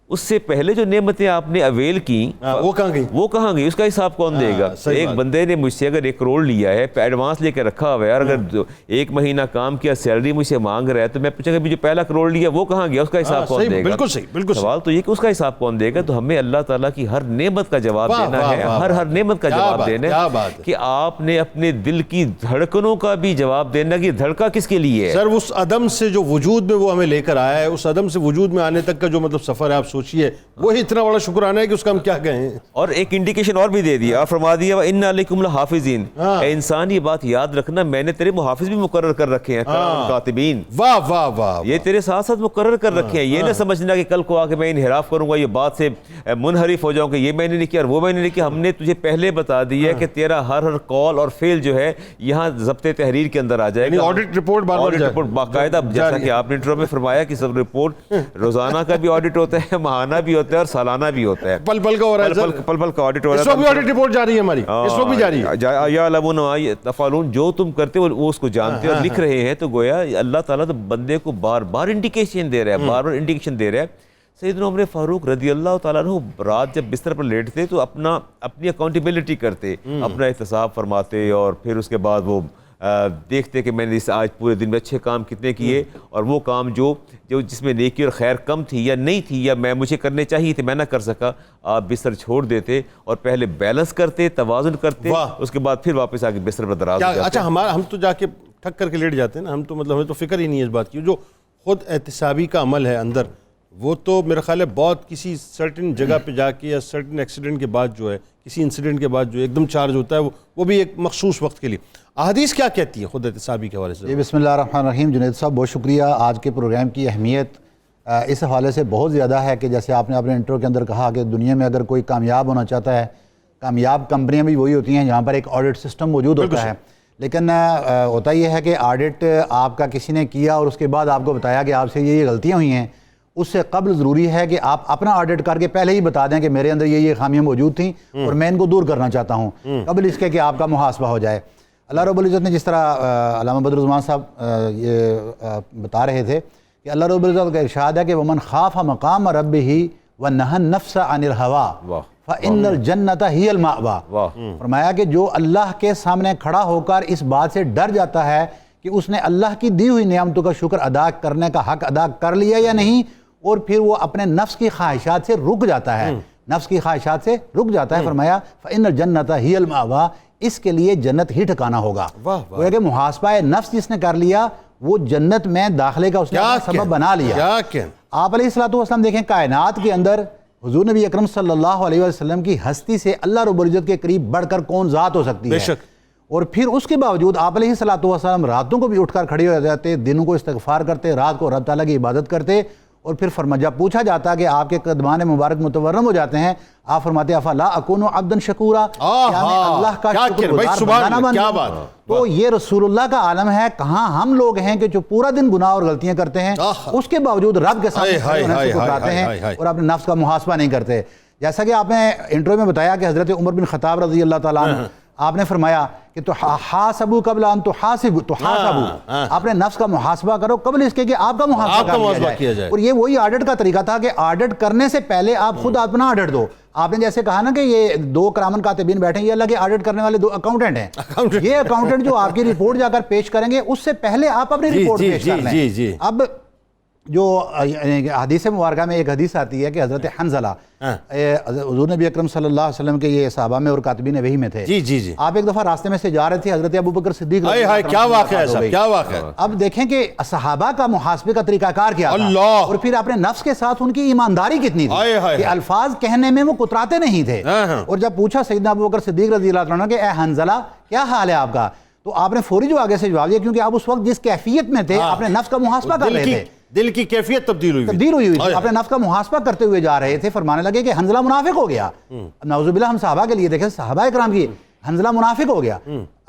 Speaker 3: اس سے پہلے جو نعمتیں آپ نے اویل کی
Speaker 2: وہ کہاں گئی,
Speaker 3: وہ کہاں گئی, اس کا حساب کون دے گا. ایک بندے نے مجھ سے اگر 1 کروڑ لیا ہے, ایڈوانس لے کے رکھا ہوا ہے, اور اگر 1 مہینہ کام کیا سیلری مجھ سے مانگ رہا ہے, تو میں پوچھوں گا جو پہلا کروڑ لیا وہ کہاں گیا, اس کا حساب کون دے گا.
Speaker 2: بالکل صحیح, بالکل
Speaker 3: سوال تو یہ کہ اس کا حساب کون دے گا. تو ہمیں اللہ تعالیٰ کی ہر نعمت کا جواب دینا ہے, ہر نعمت کا جواب دینا ہے, کہ آپ نے اپنے دل کی دھڑکنوں کا بھی جواب دینا کہ دھڑکا کس کے لیے ہے.
Speaker 2: سر اس عدم سے جو وجود میں وہ ہمیں لے کر آیا ہے, اس عدم سے وجود میں آنے تک کا جو مطلب سفر ہے, آپ سوچئے وہی اتنا بڑا شکرانہ ہے کہ اس کا ہم کیا کہیں. اور
Speaker 3: ایک انڈیکیشن اور بھی دے دیا, فرما دیا وَإِنَّا عَلَيْكُمْ لَحَافِظِينَ, اے انسان یہ بات یاد رکھنا میں نے تیرے محافظ بھی مقرر کر رکھے ہیں, کاتبین.
Speaker 2: واہ واہ واہ,
Speaker 3: یہ تیرے ساتھ ساتھ مقرر کر رکھے ہیں. یہ نہ سمجھنا کہ کل کو آ کے میں انحراف کروں گا, یہ بات سے منحرف ہو جاؤں کہ یہ میں نے نہیں کیا اور وہ میں نے نہیں کیا. ہم نے تجھے پہلے بتا دیا کہ تیرا ہر کال اور فیل جو ہے یہاں ضبط تحریر کے اندر آ جائے گا.
Speaker 2: آڈٹ رپورٹ
Speaker 3: باقاعدہ, جیسا کہ آپ نے انٹرو میں فرمایا کہ سب رپورٹ روزانہ کا بھی آڈٹ ہوتا ہے, ماہانہ بھی ہوتا ہے, اور سالانہ بھی ہوتا ہے,
Speaker 2: پل پل کا ہو رہا ہے,
Speaker 3: پل پل کا آڈٹ ہو رہا ہے.
Speaker 2: اس وقت بھی آڈٹ رپورٹ جاری ہے ہماری, اس وقت بھی جاری ہے.
Speaker 3: یا لمون تفعلون, جو تم کرتے ہو وہ اس کو جانتے اور لکھ رہے ہیں. تو گویا اللہ تعالیٰ تو بندے کو بار بار انڈیکیشن دے رہا ہے, بار بار انڈیکیشن دے رہا ہے. سیدنا عمر فاروق رضی اللہ تعالیٰ عنہ رات جب بستر پر لیٹتے تو اپنی اکاؤنٹیبلٹی کرتے, اپنا احتساب فرماتے, اور پھر اس کے بعد وہ دیکھتے کہ میں نے آج پورے دن میں اچھے کام کتنے کیے, اور وہ کام جو جس میں نیکی اور خیر کم تھی یا نہیں تھی یا مجھے کرنے چاہیے تھے میں نہ کر سکا, آپ بستر چھوڑ دیتے اور پہلے بیلنس کرتے, توازن کرتے, اس کے بعد پھر واپس آ کے بستر پر دراز ہو جاتے.
Speaker 2: اچھا ہم تو جا کے ٹھک کر کے لیٹ جاتے ہیں نا, ہم تو مطلب ہمیں تو فکر ہی نہیں ہے اس بات کی. جو خود احتسابی کا عمل ہے اندر، وہ تو میرا خیال ہے بہت کسی سرٹن جگہ پہ جا کے یا سرٹن ایکسیڈنٹ کے بعد جو ہے، کسی انسیڈنٹ کے بعد جو ایک دم چارج ہوتا ہے، وہ بھی ایک مخصوص وقت کے لیے. احادیث کیا کہتی ہیں خود احتسابی کے حوالے سے؟
Speaker 5: جی بسم اللہ الرحمن الرحیم. جنید صاحب بہت شکریہ. آج کے پروگرام کی اہمیت اس حوالے سے بہت زیادہ ہے کہ جیسے آپ نے اپنے انٹرو کے اندر کہا کہ دنیا میں اگر کوئی کامیاب ہونا چاہتا ہے، کامیاب کمپنیاں بھی وہی ہوتی ہیں جہاں پر ایک آڈٹ سسٹم موجود ہوتا ہے. لیکن ہوتا یہ ہے کہ آڈٹ آپ کا کسی نے کیا اور اس کے بعد آپ کو بتایا کہ آپ سے یہ غلطیاں ہوئی ہیں، اس سے قبل ضروری ہے کہ آپ اپنا آڈٹ کر کے پہلے ہی بتا دیں کہ میرے اندر یہ خامیاں موجود تھیں اور میں ان کو دور کرنا چاہتا ہوں، قبل اس کے کہ آپ کا محاسبہ ہو جائے. اللہ رب العزت نے جس طرح علامہ بدرالرحمان صاحب یہ بتا رہے تھے کہ اللہ رب العزت کا ارشاد ہے کہ وَمَنْ خَافَ مَقَامَ رَبِّهِ وَنَهَى النَّفْسَ عَنِ الْهَوَىٰ فَإِنَّ الْجَنَّةَ هِيَ الْمَأْوَىٰ. فرمایا کہ جو اللہ کے سامنے کھڑا ہو کر اس بات سے ڈر جاتا ہے کہ اس نے اللہ کی دی ہوئی نعمتوں کا شکر ادا کرنے کا حق ادا کر لیا یا نہیں، اور پھر وہ اپنے نفس کی خواہشات سے رک جاتا ہے، نفس کی خواہشات سے رک جاتا ہے. فرمایا فَإِنَّ الْجَنَّةَ هِيَ الْمَأْوَىٰ، اس کے لیے جنت ہی ٹھکانہ ہوگا. وہ کہ محاسبہ نفس جس نے کر لیا وہ جنت میں داخلے کا اس نے سبب بنا لیا. آپ علیہ الصلوۃ والسلام دیکھیں کائنات کے اندر حضور نبی اکرم صلی اللہ علیہ وسلم کی ہستی سے اللہ رب العزت کے قریب بڑھ کر کون ذات ہو سکتی ہے؟ اور پھر اس کے باوجود آپ علیہ الصلوۃ والسلام راتوں کو بھی اٹھ کر کھڑے ہو جاتے، دنوں کو استغفار کرتے، رات کو رب تعالیٰ کی عبادت کرتے. اور پھر جب پوچھا جاتا کہ آپ کے قدمان مبارک متورم ہو جاتے ہیں، آپ فرماتے افلا اکون عبدا شکورا، کیا میں اللہ کا شکر گزار بندہ نہ بنوں؟ تو یہ رسول اللہ کا عالم ہے. کہاں ہم لوگ ہیں کہ جو پورا دن گناہ اور غلطیاں کرتے ہیں، اس کے باوجود رب کے سامنے کھڑے ہونے سے کتراتے ہیں اور اپنے نفس کا محاسبہ نہیں کرتے. جیسا کہ آپ نے انٹرو میں بتایا کہ حضرت عمر بن خطاب رضی اللہ تعالیٰ عنہ آپ نے فرمایا کہ تو حاسبو قبل ان تحاسبو، اپنے نفس کا محاسبہ کرو قبل اس کے کہ آپ کا محاسبہ کیا جائے. اور یہ وہی آڈٹ کا طریقہ تھا کہ آڈٹ کرنے سے پہلے آپ خود اپنا آڈٹ دو. آپ نے جیسے کہا نا کہ یہ دو کرامن کاتبین بیٹھے ہیں، یہ اللہ کے آڈٹ کرنے والے دو اکاؤنٹنٹ ہیں. یہ اکاؤنٹنٹ جو آپ کی رپورٹ جا کر پیش کریں گے اس سے پہلے آپ اپنی رپورٹ پیش کر لیں. اب جو حدیث مبارکہ میں ایک حدیث آتی ہے کہ حضرت حنظلہ حضور نبی اکرم صلی اللہ علیہ وسلم کے یہ صحابہ میں اور کاتبین وحی میں تھے. آپ ایک دفعہ راستے میں سے جا رہے تھے، حضرت ابوبکر صدیق
Speaker 2: کیا واقعہ ہے، کیا واقعہ ہے.
Speaker 5: اب دیکھیں کہ صحابہ کا محاسبے کا طریقہ کار کیا تھا، اور پھر اپنے نفس کے ساتھ ان کی ایمانداری کتنی تھی کہ الفاظ کہنے میں وہ کتراتے نہیں تھے. اور جب پوچھا سیدنا ابوبکر صدیق رضی اللہ عنہ کہ اے حنظلہ کیا حال ہے آپ کا، تو آپ نے فوری جو آگے سے جواب دیا، کیونکہ آپ اس وقت جس کیفیت میں تھے اپنے نفس کا محاسبہ کر رہے تھے،
Speaker 2: دل کی کیفیت تبدیل ہوئی
Speaker 5: تھی، اپنے نفس کا محاسبہ کرتے ہوئے جا رہے تھے. فرمانے لگے کہ حنظلہ منافق ہو گیا. نعوذ باللہ ہم صحابہ کے لیے دیکھیں، صحابہ اکرام کی حنظلہ منافق ہو گیا.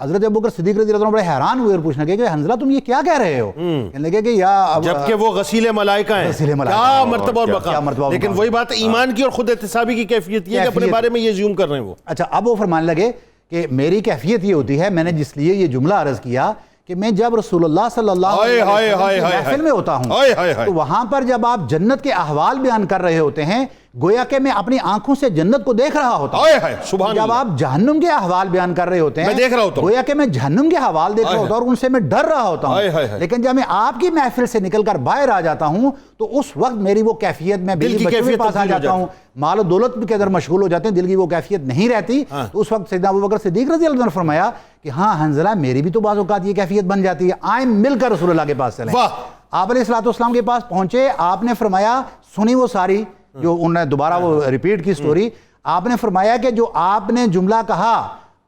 Speaker 5: حضرت ابوبکر صدیق رضی اللہ عنہ بڑے حیران ہوئے اور پوچھنے لگے کہ حنظلہ تم یہ کیا کہہ رہے ہو؟ کہنے لگے کہ یا
Speaker 2: جبکہ وہ غسیل ملائکہ ہیں، کیا مرتبہ اور مقام. لیکن وہی بات ایمان کی اور خود احتسابی کی کیفیت یہ کہ اپنے بارے میں یہ زیوم کر رہے ہیں وہ.
Speaker 5: اچھا اب وہ فرمانے لگے کہ میری کیفیت یہ ہوتی ہے، میں نے جس لیے یہ جملہ عرض کیا کہ میں جب رسول اللہ صلی اللہ علیہ وسلم کی محفل میں ہوتا ہوں تو وہاں پر جب آپ جنت کے احوال بیان کر رہے ہوتے ہیں، گویا کہ میں اپنی آنکھوں سے جنت کو دیکھ رہا ہوتا ہوں. جب آپ جہنم کے احوال بیان کر رہے ہوتے ہیں، گویا کہ میں جہنم کے حوال دیکھ رہا ہوتا ہوں اور ان سے میں ڈر رہا ہوتا ہوں. لیکن جب میں آپ کی محفل سے نکل کر باہر آ جاتا ہوں تو اس وقت میری وہ کیفیت، میں دل کے پاس آ جاتا ہوں، مال و دولت کے اندر مشغول ہو جاتے ہیں، دل کی وہ کیفیت نہیں رہتی. تو اس وقت سیدنا ابوبکر صدیق رضی اللہ عنہ نے فرمایا کہ ہاں حنظلہ میری بھی تو بعض اوقات یہ کیفیت بن جاتی ہے، آئیں مل کر رسول اللہ کے پاس چلیں. آپ علیہ الصلوۃ والسلام کے پاس پہنچے، آپ نے فرمایا سنی وہ ساری جو انہوں نے دوبارہ وہ ریپیٹ کی سٹوری. آپ نے فرمایا کہ جو آپ نے جملہ کہا،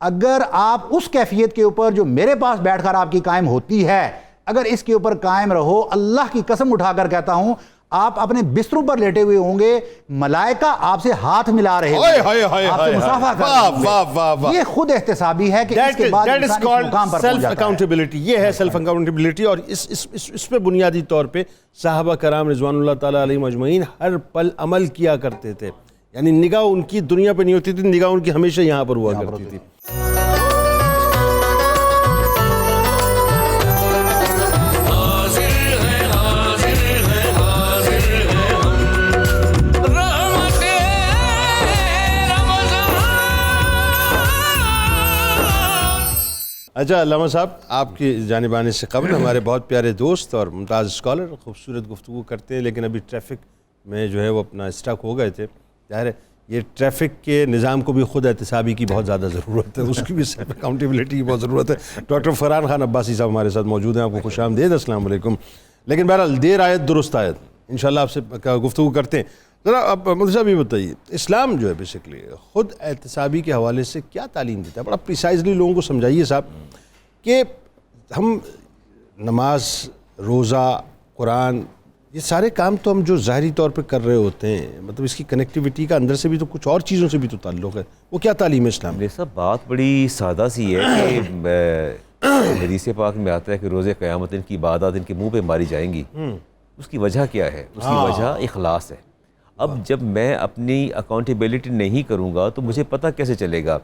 Speaker 5: اگر آپ اس کیفیت کے اوپر جو میرے پاس بیٹھ کر آپ کی قائم ہوتی ہے، اگر اس کے اوپر قائم رہو، اللہ کی قسم اٹھا کر کہتا ہوں آپ اپنے بستروں پر لیٹے ہوئے ہوں گے، ملائکہ آپ سے ہاتھ ملا رہے ہیں، آپ سے مصافحہ کر رہے ہیں. یہ خود احتسابی ہے کہ اس کے بعد انسان اس مقام پر پہنچ جاتا ہے.
Speaker 2: یہ ہے سیلف اکاؤنٹیبلٹی. اور اس پہ بنیادی طور پہ صحابہ کرام رضوان اللہ تعالیٰ علیہ مجمعین ہر پل عمل کیا کرتے تھے. یعنی نگاہ ان کی دنیا پہ نہیں ہوتی تھی، نگاہ ان کی ہمیشہ یہاں پر ہوا کرتی تھی. اچھا علامہ صاحب، آپ کی جانب آنے سے قبل ہمارے بہت پیارے دوست اور ممتاز اسکالر خوبصورت گفتگو کرتے ہیں، لیکن ابھی ٹریفک میں جو ہے وہ اپنا اسٹک ہو گئے تھے. ظاہر ہے یہ ٹریفک کے نظام کو بھی خود احتسابی کی بہت زیادہ ضرورت ہے، اس کی بھی سیلف اکاؤنٹیبلٹی کی بہت ضرورت ہے. ڈاکٹر فرحان خان عباسی صاحب ہمارے ساتھ موجود ہیں. آپ کو خوش آمدید. السلام علیکم. لیکن بہرحال دیر آیت درست آیت، انشاءاللہ آپ سے گفتگو کرتے ہیں. ذرا اب مودی صاحب یہ بتائیے، اسلام جو ہے بیسکلی خود احتسابی کے حوالے سے کیا تعلیم دیتا ہے؟ بڑا پریسائزلی لوگوں کو سمجھائیے صاحب کہ ہم نماز، روزہ، قرآن، یہ سارے کام تو ہم جو ظاہری طور پہ کر رہے ہوتے ہیں، مطلب اس کی کنیکٹیوٹی کا اندر سے بھی تو کچھ اور چیزوں سے بھی تو تعلق ہے، وہ کیا تعلیم ہے اسلام میں؟
Speaker 3: یہ سب بات بڑی سادہ سی ہے کہ حدیث پاک میں آتا ہے کہ روز قیامت ان کی عبادات ان کے منہ پہ ماری جائیں گی. اس کی وجہ کیا ہے؟ اس کی وجہ اخلاص ہے. اب جب میں اپنی اکاؤنٹیبلٹی نہیں کروں گا تو مجھے پتہ کیسے چلے گا؟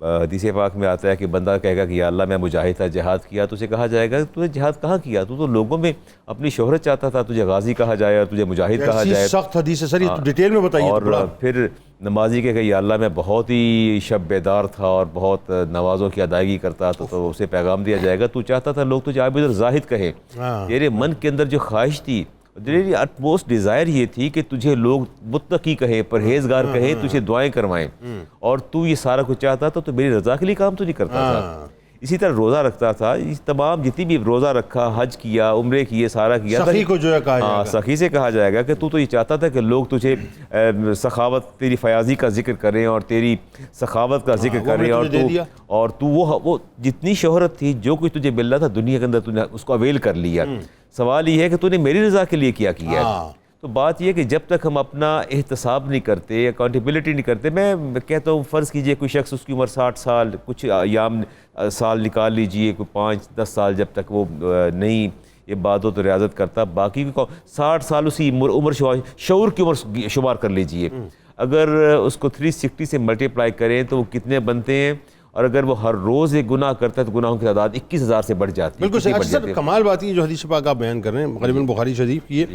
Speaker 3: حدیث پاک میں آتا ہے کہ بندہ کہے گا کہ یا اللہ میں مجاہد تھا، جہاد کیا، تو اسے کہا جائے گا تو نے جہاد کہاں کیا؟ تو لوگوں میں اپنی شہرت چاہتا تھا، تجھے غازی کہا جائے اور تجھے مجاہد کہا جائے.
Speaker 2: سخت حدیث ہے سر، یہ ڈیٹیل میں بتائیے.
Speaker 3: اور پھر نمازی کہے گا یا اللہ میں بہت ہی شب بیدار تھا اور بہت نمازوں کی ادائیگی کرتا تھا، تو اسے پیغام دیا جائے گا تو چاہتا تھا لوگ تجھے عابد اور زاہد کہیں. تیرے من کے اندر جو خواہش تھی، تیری اٹ موسٹ ڈیزائر یہ تھی کہ تجھے لوگ متقی کہیں، پرہیزگار کہیں، تجھے دعائیں کروائیں، اور تو یہ سارا کچھ چاہتا تھا، تو میری رضا کے لیے کام تو نہیں کرتا تھا. اسی طرح روزہ رکھتا تھا، تمام جتنی بھی روزہ رکھا، حج کیا، عمرے کیے، سارا کیا.
Speaker 2: سخی کو جو ہے کہا جائے گا.
Speaker 3: سخی سے کہا جائے گا کہ تو یہ چاہتا تھا کہ لوگ تجھے سخاوت، تیری فیاضی کا ذکر کریں اور تیری سخاوت کا ذکر کریں، اور تو وہ جتنی شہرت تھی، جو کچھ تجھے مل رہا تھا دنیا کے اندر، تو نے اس کو اویل کر لیا. سوال یہ ہے کہ تو نے میری رضا کے لیے کیا ہے. تو بات یہ ہے کہ جب تک ہم اپنا احتساب نہیں کرتے، اکاؤنٹیبلٹی نہیں کرتے، میں کہتا ہوں فرض کیجئے کوئی شخص، اس کی عمر 60 سال، کچھ ایام سال نکال لیجئے، کوئی 5-10 سال جب تک وہ نہیں عبادت و ریاضت کرتا، باقی 60 سال اسی عمر شعور کی عمر شمار کر لیجئے. اگر اس کو 360 سے ملٹیپلائی کریں تو وہ کتنے بنتے ہیں؟ اور اگر وہ ہر روز ایک گناہ کرتا ہے تو گناہوں کی تعداد 21,000 سے بڑھ جاتی ہے.
Speaker 2: بالکل صحیح. اچھا سر، کمال بات یہ جو حدیث پاک آپ بیان کر رہے ہیں غالباً بخاری شریف کی ہے،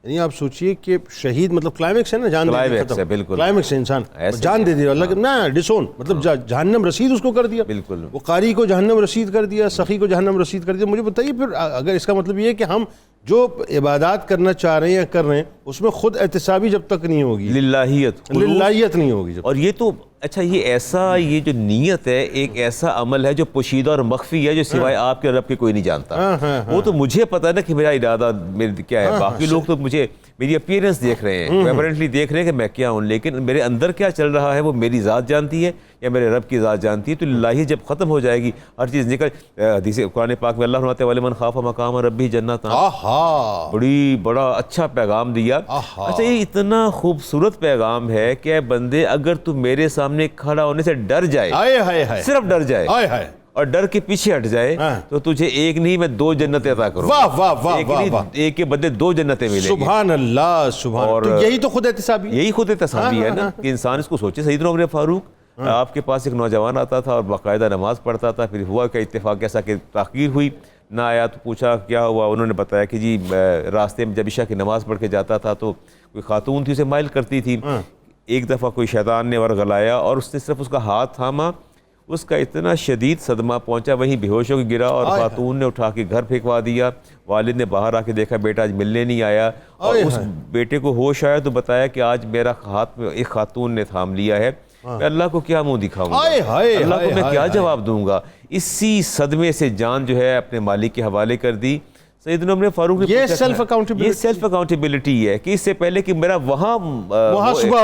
Speaker 2: یعنی آپ سوچئے کہ شہید مطلب کلائمیکس ہے نا، جان دے دیا، کلائمیکس ہے، انسان جان دے دیا، اللہ کے نا ڈسون مطلب جہنم رسید اس کو کر دیا.
Speaker 3: بالکل.
Speaker 2: وہ قاری کو جہنم رسید کر دیا، سخی کو جہنم رسید کر دیا. مجھے بتائیے پھر اگر اس کا مطلب یہ ہے کہ ہم جو عبادات کرنا چاہ رہے ہیں یا کر رہے ہیں، اس میں خود احتسابی جب تک نہیں ہوگی، للہیت نہیں ہوگی جب.
Speaker 3: اور یہ تو اچھا، یہ جو نیت ہے ایک ایسا عمل ہے جو پوشیدہ اور مخفی ہے، جو سوائے آپ کے رب کے کوئی نہیں جانتا. وہ تو مجھے پتہ ہے نا کہ میرا ارادہ کیا ہے. باقی لوگ تو مجھے میری اپیرنس دیکھ رہے ہیں، اپیرنٹلی دیکھ رہے ہیں کہ میں کیا ہوں، لیکن میرے اندر کیا چل رہا ہے وہ میری ذات جانتی ہے یا میرے رب کی ذات جانتی ہے. تو للہیت جب ختم ہو جائے گی، ہر چیز نکل. حدیث قرآن پاک میں اللہ فرماتے ہیں وَلِمَنْ خَافَ مَقَامَ رَبِّهِ جَنَّتَانِ. بڑا اچھا پیغام دیا. اچھا، یہ اتنا خوبصورت پیغام ہے کہ بندے اگر تو میرے سامنے کھڑا ہونے سے ڈر جائے، صرف ڈر جائے اور ڈر کے پیچھے ہٹ جائے، تو تجھے ایک نہیں میں 2 جنتیں عطا کروں. ایک کے بدلے 2 جنتیں ملیں گی.
Speaker 2: سبحان اللہ، سبحان اللہ. تو یہی تو خود احتسابی
Speaker 3: ہے نا کہ انسان اس کو سوچے. سیدنا عمر فاروق، آپ کے پاس ایک نوجوان آتا تھا اور باقاعدہ نماز پڑھتا تھا. پھر ہوا کہ اتفاق ایسا کہ تاخیر ہوئی، نہ آیا. تو پوچھا کیا ہوا؟ انہوں نے بتایا کہ جی راستے میں جب عشاء کی نماز پڑھ کے جاتا تھا تو کوئی خاتون تھی، اسے مائل کرتی تھی. ایک دفعہ کوئی شیطان نے ورغلایا اور اس نے صرف اس کا ہاتھ تھاما. اس کا اتنا شدید صدمہ پہنچا، وہیں بے ہوش ہو کے گرا اور خاتون نے اٹھا کے گھر پھینکوا دیا. والد نے باہر آ کے دیکھا بیٹا آج ملنے نہیں آیا، اور اس بیٹے کو ہوش آیا تو بتایا کہ آج میرا ہاتھ میں ایک خاتون نے تھام لیا ہے. میں اللہ کو کیا منہ دکھاؤں گا، اللہ کو میں کیا جواب دوں گا؟ اسی صدمے سے جان جو ہے اپنے مالک کے حوالے کر دی. سیدنا عمر فاروق نے
Speaker 2: یہ سیلف
Speaker 3: اکاؤنٹیبلٹی ہے کہ اس سے پہلے کہ میرا وہاں
Speaker 2: محاسبہ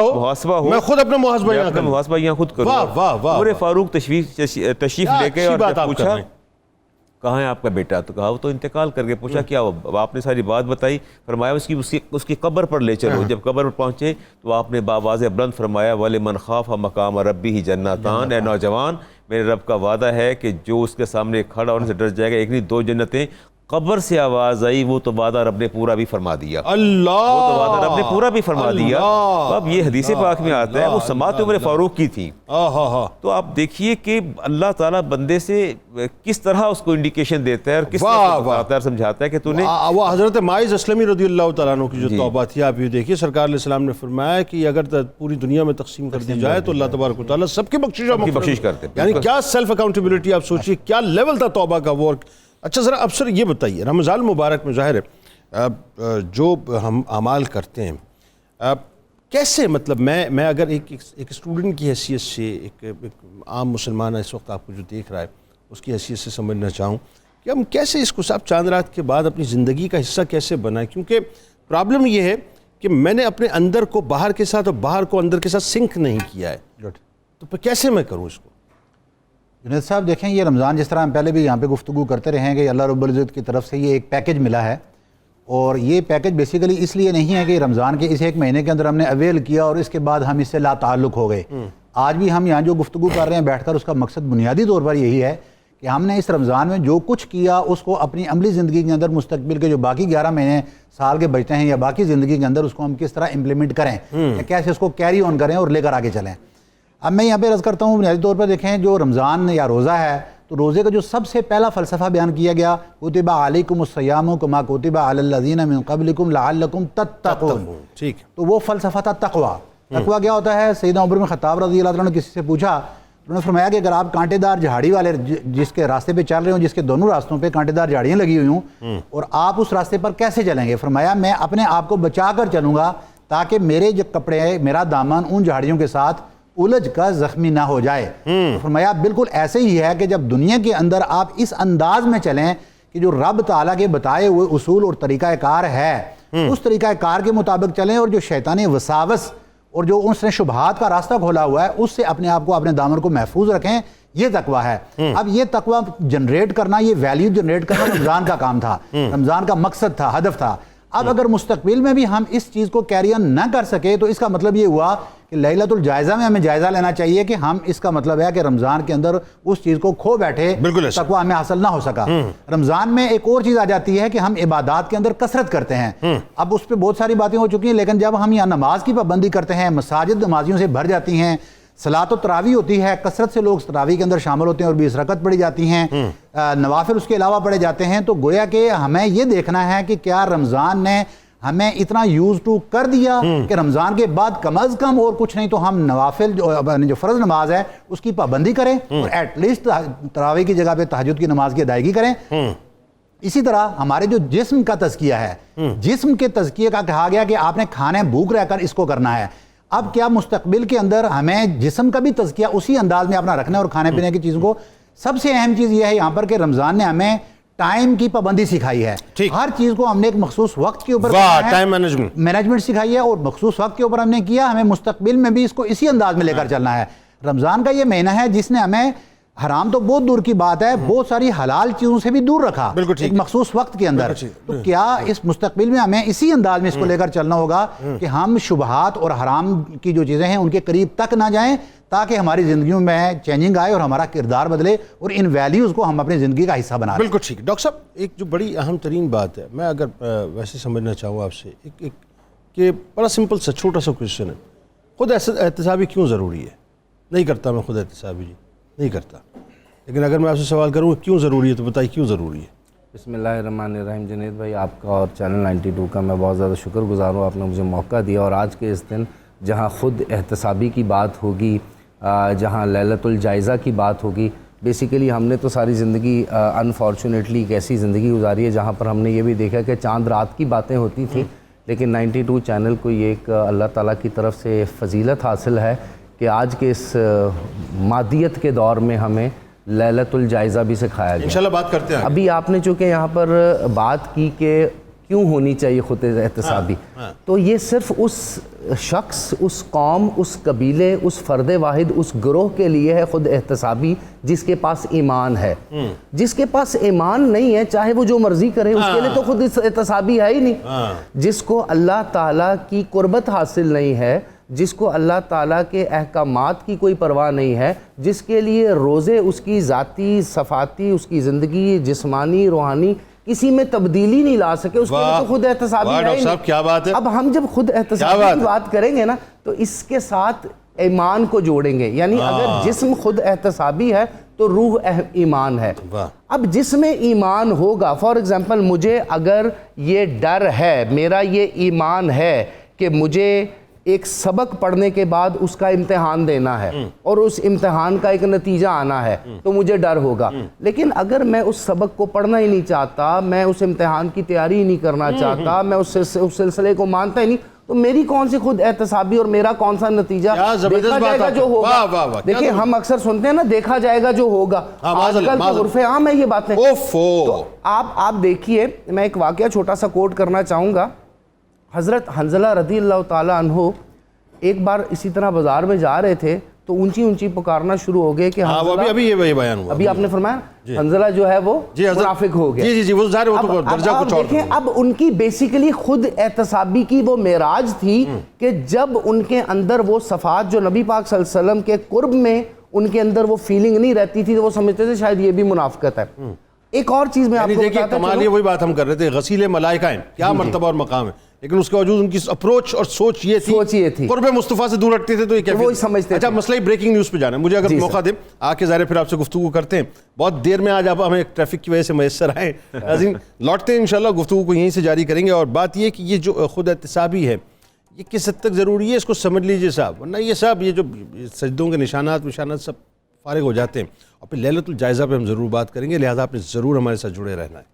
Speaker 2: ہو، میں خود اپنا
Speaker 3: محاسبہ یہاں خود کروں. عمر فاروق تشریف لے گئے اور پوچھا کہاں ہے آپ کا بیٹا؟ تو کہا وہ تو انتقال کر کے. پوچھا کیا ہوا؟ آپ نے ساری بات بتائی. فرمایا اس کی قبر پر لے چلو. جب قبر پر پہنچے تو آپ نے بآواز بلند فرمایا وَلِمَنْ خَافَ مَقَامَ رَبِّهِ جَنَّتَانِ. اے نوجوان، میرے رب کا وعدہ ہے کہ جو اس کے سامنے کھڑا ہونے سے ڈر جائے گا، ایک نہیں 2 جنتیں. قبر سے آواز آئی وہ تو وعدہ رب نے پورا بھی فرما دیا.
Speaker 2: اللہ،
Speaker 3: وہ تو وعدہ رب نے پورا بھی فرما دیا. اب یہ حدیث پاک میں آتا ہے وہ سماعت عمر فاروق کی تھی. تو آپ دیکھیے کہ اللہ تعالیٰ بندے سے کس طرح اس کو انڈیکیشن دیتا ہے اور کس طرح بتاتا ہے، سمجھاتا ہے کہ تو نے.
Speaker 2: وہ حضرت ماعز اسلمی رضی اللہ تعالیٰ عنہ کی جو توبہ تھی، آپ یہ دیکھیے سرکار علیہ السلام نے فرمایا کہ اگر پوری دنیا میں تقسیم کر دی جائے تو اللہ تبارک و تعالیٰ سب کی بخشش کرتے ہیں. یعنی کیا سیلف اکاؤنٹیبلٹی، آپ سوچیے کیا لیول تھا توبہ کا وہ. اچھا ذرا اب سر یہ بتائیے، رمضان مبارک میں ظاہر ہے جو ہم اعمال کرتے ہیں کیسے، مطلب میں اگر ایک اسٹوڈنٹ کی حیثیت سے، ایک عام مسلمان اس وقت آپ کو جو دیکھ رہا ہے اس کی حیثیت سے سمجھنا چاہوں کہ ہم کیسے اس کو صاحب چاند رات کے بعد اپنی زندگی کا حصہ کیسے بنائیں، کیونکہ پرابلم یہ ہے کہ میں نے اپنے اندر کو باہر کے ساتھ اور باہر کو اندر کے ساتھ سنک نہیں کیا ہے، تو پھر کیسے میں کروں اس کو؟
Speaker 5: جنید صاحب دیکھیں، یہ رمضان جس طرح ہم پہلے بھی یہاں پہ گفتگو کرتے رہے ہیں کہ اللہ رب العزت کی طرف سے یہ ایک پیکج ملا ہے، اور یہ پیکج بیسیکلی اس لیے نہیں ہے کہ رمضان کے اس ایک مہینے کے اندر ہم نے اویل کیا اور اس کے بعد ہم اس سے لا تعلق ہو گئے۔ آج بھی ہم یہاں جو گفتگو کر رہے ہیں بیٹھ کر، اس کا مقصد بنیادی طور پر یہی ہے کہ ہم نے اس رمضان میں جو کچھ کیا اس کو اپنی عملی زندگی کے اندر مستقبل کے جو باقی 11 مہینے سال کے بچتے ہیں یا باقی زندگی کے اندر اس کو ہم کس طرح امپلیمنٹ کریں، کیسے اس کو کیری آن کریں اور لے کر آگے چلیں۔ اب میں یہاں پہ عرض کرتا ہوں بنیادی طور پر دیکھیں، جو رمضان یا روزہ ہے تو روزے کا جو سب سے پہلا فلسفہ بیان کیا گیا، کتب علیکم الصیام کما کتب علی الذین من قبلکم لعلکم تتقون،
Speaker 2: ٹھیک،
Speaker 5: تو وہ فلسفہ تھا تقوی۔ تقوی کیا ہوتا ہے؟ سیدنا عمر بن خطاب رضی اللہ عنہ نے کسی سے پوچھا، انہوں نے فرمایا کہ اگر آپ کانٹے دار جھاڑی والے جس کے راستے پہ چل رہے ہوں، جس کے دونوں راستوں پہ کانٹے دار جھاڑیاں لگی ہوئی ہوں، اور آپ اس راستے پر کیسے چلیں گے؟ فرمایا میں اپنے آپ کو بچا کر چلوں گا تاکہ میرے جو کپڑے ہیں، میرا دامن ان جھاڑیوں کے ساتھ الجھ کا زخمی نہ ہو جائے۔ فرمایا بالکل ایسے ہی ہے کہ جب دنیا کے اندر آپ اس انداز میں چلیں کہ جو رب تعالیٰ کے بتائے ہوئے اصول اور طریقہ کار ہے اس طریقہ کار کے مطابق چلیں، اور جو شیطانی وساوس اور جو اس نے شبہات کا راستہ کھولا ہوا ہے اس سے اپنے آپ کو، اپنے دامن کو محفوظ رکھیں، یہ تقویٰ ہے۔ اب یہ تقویٰ جنریٹ کرنا، یہ ویلیو جنریٹ کرنا رمضان کا کام تھا، رمضان کا مقصد تھا، ہدف تھا۔ اب اگر مستقبل میں بھی ہم اس چیز کو کیری آن نہ کر سکے تو اس کا مطلب یہ ہوا کہ لیلۃ الجائزہ میں ہمیں جائزہ لینا چاہیے کہ ہم، اس کا مطلب ہے کہ رمضان کے اندر اس چیز کو کھو بیٹھے، تقویٰ ہمیں حاصل نہ ہو سکا۔ رمضان میں ایک اور چیز آ جاتی ہے کہ ہم عبادات کے اندر کثرت کرتے ہیں۔ اب اس پہ بہت ساری باتیں ہو چکی ہیں، لیکن جب ہم یہاں نماز کی پابندی کرتے ہیں، مساجد نمازیوں سے بھر جاتی ہیں، صلاۃ و تراویح ہوتی ہے، کثرت سے لوگ تراویح کے اندر شامل ہوتے ہیں اور 20 رکعت پڑھی جاتی ہیں، نوافل اس کے علاوہ پڑھے جاتے ہیں، تو گویا کہ ہمیں یہ دیکھنا ہے کہ کیا رمضان نے ہمیں اتنا یوز ٹو کر دیا کہ رمضان کے بعد کم از کم اور کچھ نہیں تو ہم نوافل جو فرض نماز ہے اس کی پابندی کریں، اور ایٹ لیسٹ تراویح کی جگہ پہ تہجد کی نماز کی ادائیگی کریں۔ اسی طرح ہمارے جو جسم کا تزکیہ ہے، جسم کے تزکیے کا کہا گیا کہ آپ نے کھانے بھوک رہ کر اس کو کرنا ہے۔ اب کیا مستقبل کے اندر ہمیں جسم کا بھی تزکیہ اسی انداز میں اپنا رکھنا ہے، اور کھانے پینے کی چیزوں کو سب سے اہم چیز یہ ہے یہاں پر کہ رمضان نے ہمیں ٹائم کی پابندی سکھائی ہے۔ ہر چیز کو ہم نے ایک مخصوص وقت کے اوپر
Speaker 2: ٹائم مینجمنٹ
Speaker 5: سکھائی ہے، اور مخصوص وقت کے اوپر ہم نے کیا، ہمیں مستقبل میں بھی اس کو اسی انداز میں لے کر چلنا ہے۔ رمضان کا یہ مہینہ ہے جس نے ہمیں حرام تو بہت دور کی بات ہے، بہت ساری حلال چیزوں سے بھی دور رکھا ایک مخصوص وقت کے اندر۔ تو کیا اس مستقبل میں ہمیں اسی انداز میں اس کو لے کر چلنا ہوگا کہ ہم شبہات اور حرام کی جو چیزیں ہیں ان کے قریب تک نہ جائیں، تاکہ ہماری زندگیوں میں چینجنگ آئے اور ہمارا کردار بدلے اور ان ویلیوز کو ہم اپنی زندگی کا حصہ بنا لیں۔
Speaker 2: بالکل ٹھیک۔ ڈاکٹر صاحب ایک جو بڑی اہم ترین بات ہے، میں اگر ویسے سمجھنا چاہوں آپ سے، ایک کہ بڑا سمپل سا چھوٹا سا کویشچن ہے، خود احتسابی کیوں ضروری ہے؟ نہیں کرتا میں خود احتسابی، جی نہیں کرتا، لیکن اگر میں آپ سے سوال کروں کیوں ضروری ہے تو بتائیے کیوں ضروری ہے؟
Speaker 1: بسم اللہ الرحمن الرحیم۔ جنید بھائی، آپ کا اور چینل 92 کا میں بہت زیادہ شکر گزار ہوں، آپ نے مجھے موقع دیا، اور آج کے اس دن جہاں خود احتسابی کی بات ہوگی، جہاں لیلۃ الجائزہ کی بات ہوگی، بیسیکلی ہم نے تو ساری زندگی انفارچونیٹلی ایک ایسی زندگی گزاری ہے جہاں پر ہم نے یہ بھی دیکھا کہ چاند رات کی باتیں ہوتی تھیں، لیکن 92 چینل کو یہ ایک اللہ تعالیٰ کی طرف سے فضیلت حاصل ہے کہ آج کے اس مادیت کے دور میں ہمیں لیلۃ الجائزہ بھی سکھایا گیا۔
Speaker 2: انشاءاللہ بات کرتے ہیں۔
Speaker 1: ابھی آپ نے چونکہ یہاں پر بات کی کہ کیوں ہونی چاہیے خود احتسابی، تو یہ صرف اس شخص، اس قوم، اس قبیلے، اس فرد واحد، اس گروہ کے لیے ہے خود احتسابی جس کے پاس ایمان ہے۔ جس کے پاس ایمان نہیں ہے چاہے وہ جو مرضی کرے، اس کے لیے تو خود احتسابی ہے ہی نہیں۔ جس کو اللہ تعالیٰ کی قربت حاصل نہیں ہے، جس کو اللہ تعالیٰ کے احکامات کی کوئی پرواہ نہیں ہے، جس کے لیے روزے اس کی ذاتی صفاتی، اس کی زندگی جسمانی روحانی کسی میں تبدیلی نہیں لا سکے، اس کے لیے تو خود احتسابی ہے ہی نہیں۔
Speaker 2: کیا بات ہے۔
Speaker 1: اب ہم جب خود احتسابی کی بات کریں گے نا تو اس کے ساتھ ایمان کو جوڑیں گے، یعنی اگر جسم خود احتسابی ہے تو روح ایمان ہے۔ اب جس میں ایمان ہوگا، فار ایگزامپل مجھے اگر یہ ڈر ہے، میرا یہ ایمان ہے کہ مجھے ایک سبق پڑھنے کے بعد اس کا امتحان دینا ہے اور اس امتحان کا ایک نتیجہ آنا ہے تو مجھے ڈر ہوگا. لیکن اگر میں اس سبق کو پڑھنا ہی نہیں چاہتا, میں اس امتحان کی تیاری ہی نہیں کرنا چاہتا, میں اس سلسلے کو مانتا ہی نہیں, تو میری کون سی خود احتسابی اور میرا کون سا نتیجہ؟ دیکھا جائے گا جو ہوگا. دیکھیں ہم اکثر سنتے ہیں نا, دیکھا جائے گا جو ہوگا. آج کل تو عرف عام ہے یہ باتیں. تو آپ دیکھیے, میں ایک واقعہ چھوٹا سا کوٹ کرنا چاہوں گا. حضرت حنظلہ رضی اللہ تعالیٰ عنہ ایک بار اسی طرح بازار میں جا رہے تھے تو اونچی اونچی پکارنا شروع ہو گئے کہ
Speaker 2: ابھی یہ بیان ہوا,
Speaker 1: ابھی آپ نے فرمایا حنظلہ جو ہے وہ منافق ہو گیا.
Speaker 2: جی وہ ظاہر, وہ تو درجہ کچھ اور.
Speaker 1: دیکھیں اب ان کی بیسیکلی خود احتسابی کی وہ معراج تھی کہ جب ان کے اندر وہ صفات جو نبی پاک صلی اللہ علیہ وسلم کے قرب میں ان کے اندر وہ فیلنگ نہیں رہتی تھی, تو وہ سمجھتے تھے شاید یہ بھی منافقت ہے. ایک اور چیز میں آپ کو
Speaker 2: دیکھیے کمال, یہ وہی بات ہم کر رہے تھے, غسیل ملائکہ ہیں, کیا مرتبہ اور مقام ہے, لیکن اس کے باوجود ان کی اپروچ اور سوچ یہ تھی قرب مصطفیٰ سے دور رکھتے تھے, تو یہ کیفیت
Speaker 1: سمجھتے.
Speaker 2: اچھا مسئلہ بریکنگ نیوز پہ جانا ہے, مجھے اگر موقع دیں آ کے ظاہر پھر آپ سے گفتگو کرتے ہیں. بہت دیر میں آج آپ ہمیں ٹریفک کی وجہ سے میسر آئے, لوٹتے ہیں انشاءاللہ, گفتگو کو یہیں سے جاری کریں گے. اور بات یہ کہ یہ جو خود احتسابی ہے یہ کس حد تک ضروری ہے, اس کو سمجھ لیجئے صاحب, ورنہ یہ صاحب یہ جو سجدوں کے نشانات سب فارغ ہو جاتے ہیں. اور پھر لیلۃ الجائزہ پہ ہم ضرور بات کریں گے, لہٰذا آپ نے ضرور ہمارے ساتھ جڑے رہنا ہے.